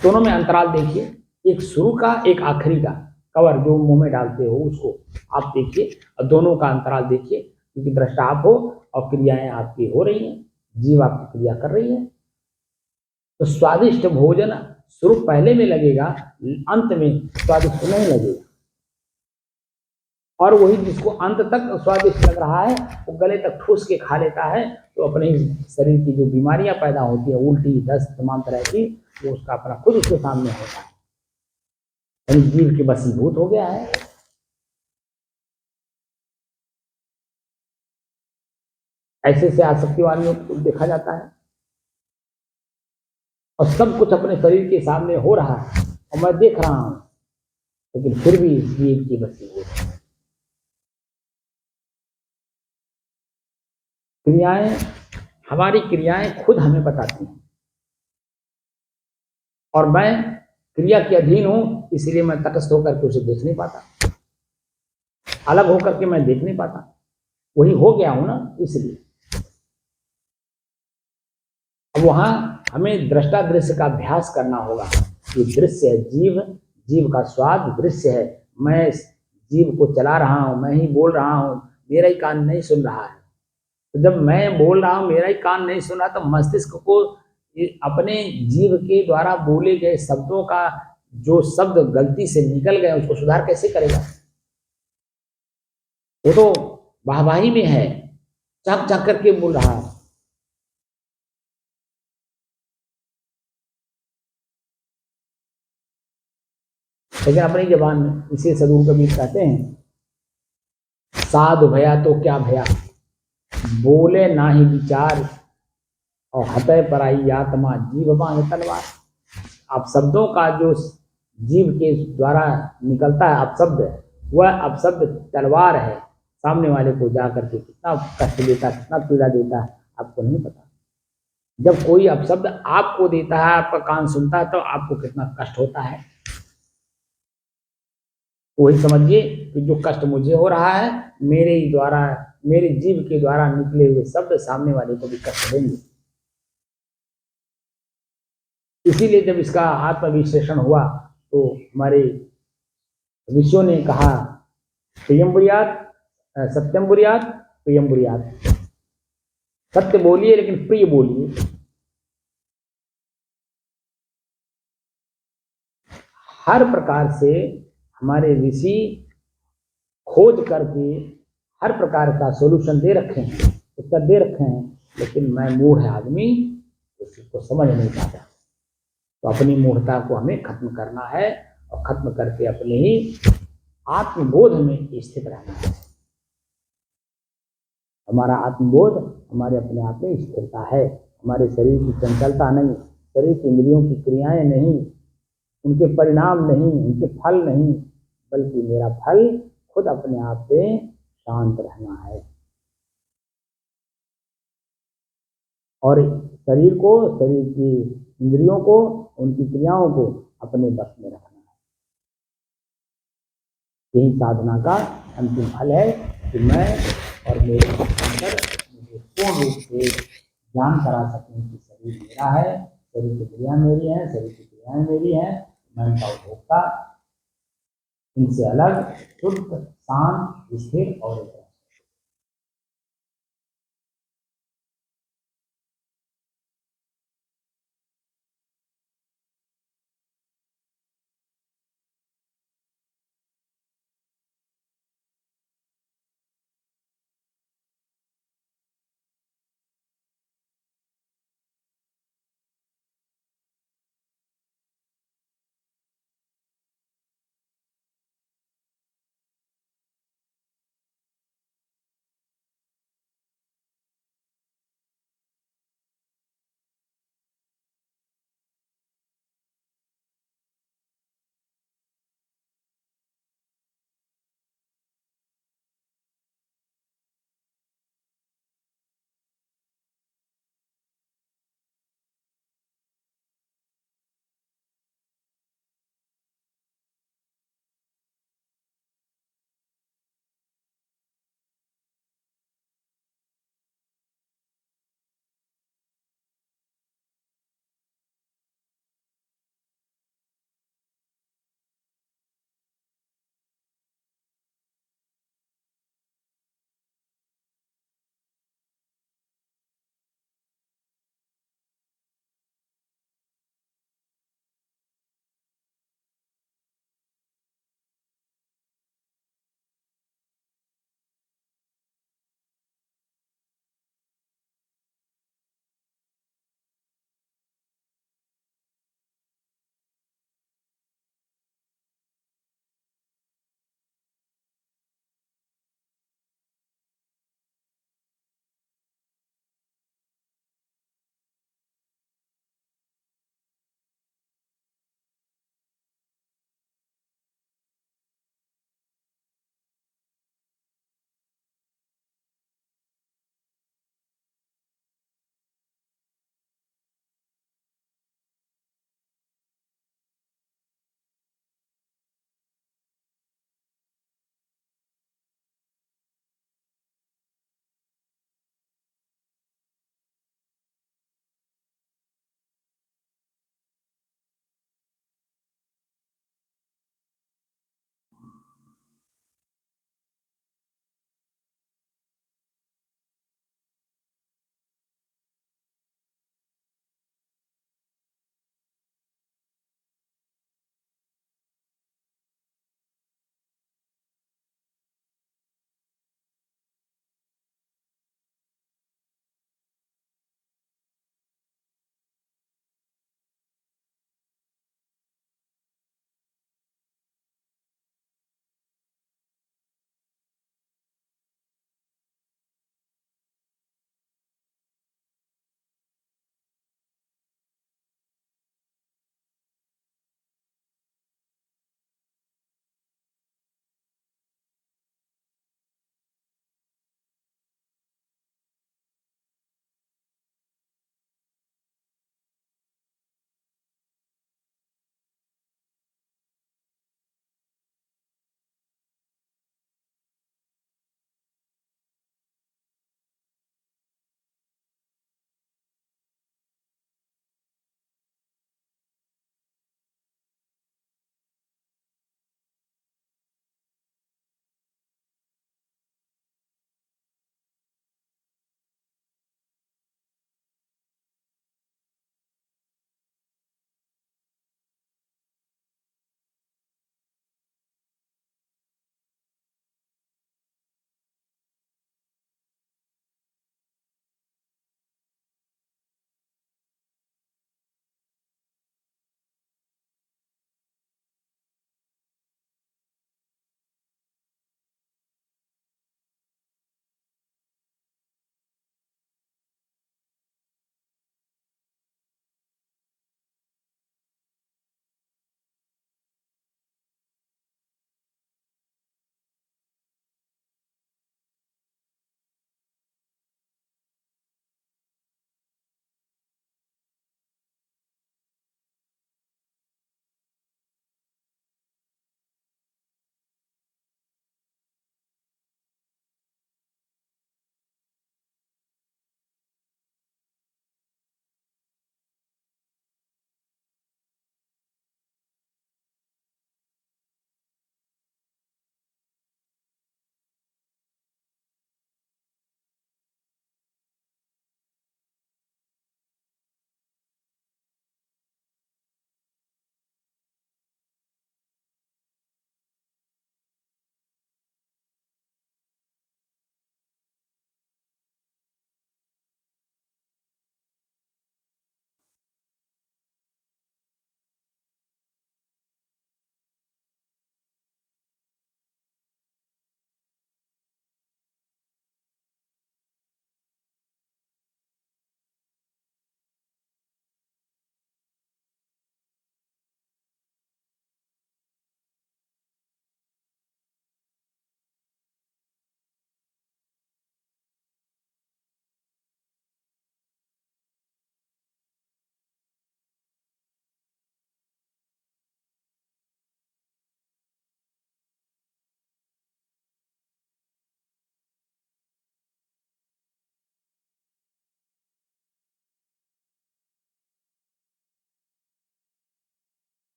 S1: दोनों में अंतराल देखिए, एक शुरू का एक आखिरी का कवर जो मुंह में डालते हो उसको आप देखिए, और दोनों का अंतराल देखिए, क्योंकि दृष्टा आप हो और क्रियाएं आपकी हो रही हैं, जीव आपकी क्रिया कर रही है। तो स्वादिष्ट भोजन शुरू पहले में लगेगा, अंत में स्वादिष्ट नहीं लगेगा। और वही जिसको अंत तक स्वादिष्ट लग रहा है वो गले तक ठूस के खा लेता है, तो अपने शरीर की जो बीमारियां पैदा होती है, उल्टी दस्त तमाम तरह की, वो उसका अपना खुद उसके सामने होता है, यानी जीव के वशीभूत हो गया है। ऐसे से आसक्ति वालों को देखा जाता है, और सब कुछ अपने शरीर के सामने हो रहा है और मैं देख रहा हूं, लेकिन फिर भी इस जीव की वशीभूत है। क्रियाएं, हमारी क्रियाएं खुद हमें बताती हैं, और मैं क्रिया के अधीन हूं, इसलिए मैं तटस्थ होकर के उसे देख नहीं पाता, अलग होकर के मैं देख नहीं पाता, वही हो गया हूं ना, इसलिए। अब वहां हमें दृष्टा दृश्य का अभ्यास करना होगा। ये दृश्य है, जीव, जीव का स्वाद दृश्य है, मैं जीव को चला रहा हूं, मैं ही बोल रहा हूं, मेरा ही कान नहीं सुन रहा है। तो जब मैं बोल रहा हूं, मेरा ही कान नहीं सुन रहा, तो मस्तिष्क को अपने जीव के द्वारा बोले गए शब्दों का जो शब्द गलती से निकल गए उसको सुधार कैसे करेगा। वो तो वाहवाही में है, चक चक करके बोल रहा है। लेकिन अपनी जबान में, इसे सदगुरु कबीर कहते हैं, साधु भया तो क्या भया, बोले ना ही विचार, और हतय पराई आत्मा जीव बांध तलवार। आप शब्दों का जो जीव के द्वारा निकलता है अपशब्द, वह अपशब्द तलवार है, सामने वाले को जाकर के कितना कष्ट देता है, कितना पीड़ा देता है, आपको नहीं पता। जब कोई अपशब्द आपको देता है, आपका कान सुनता है, तो आपको कितना कष्ट होता है। वही समझिए कि जो कष्ट मुझे हो रहा है, मेरे ही द्वारा, मेरे जीव के द्वारा निकले हुए शब्द सामने वाले को भी कष्ट देंगे। इसीलिए जब इसका आत्मविश्लेषण हुआ तो हमारे ऋषियों ने कहा, प्रियम बुरियात, सत्यम बुरियात, प्रियम बुरियात। सत्य बोलिए लेकिन प्रिय बोलिए। हर प्रकार से हमारे ऋषि खोज करके हर प्रकार का सॉल्यूशन दे रखे हैं, उत्तर दे रखे हैं, लेकिन मैं मूढ़ आदमी उसको समझ नहीं पाता। तो अपनी मूढ़ता को हमें खत्म करना है, और खत्म करके अपने ही आत्मबोध में स्थित रहना है। हमारा आत्मबोध हमारे अपने आप में स्थिरता है, हमारे शरीर की चंचलता नहीं, शरीर की इंद्रियों की क्रियाएं नहीं, उनके परिणाम नहीं, उनके फल नहीं, बल्कि मेरा फल खुद अपने आप पे शांत रहना है। और शरीर को, शरीर की इंद्रियों को, उनकी क्रियाओं को अपने बस में रखना है। यही साधना का अंतिम फल है कि मैं और मेरे अंदर मुझे पूर्ण रूप से ज्ञान करा सकें कि शरीर मेरा है, शरीर की क्रिया मेरी है, शरीर की क्रियाएं मेरी हैं, मैं का उपभोक्ता इनसे अलग, शुद्ध, शांत, स्थिर और एक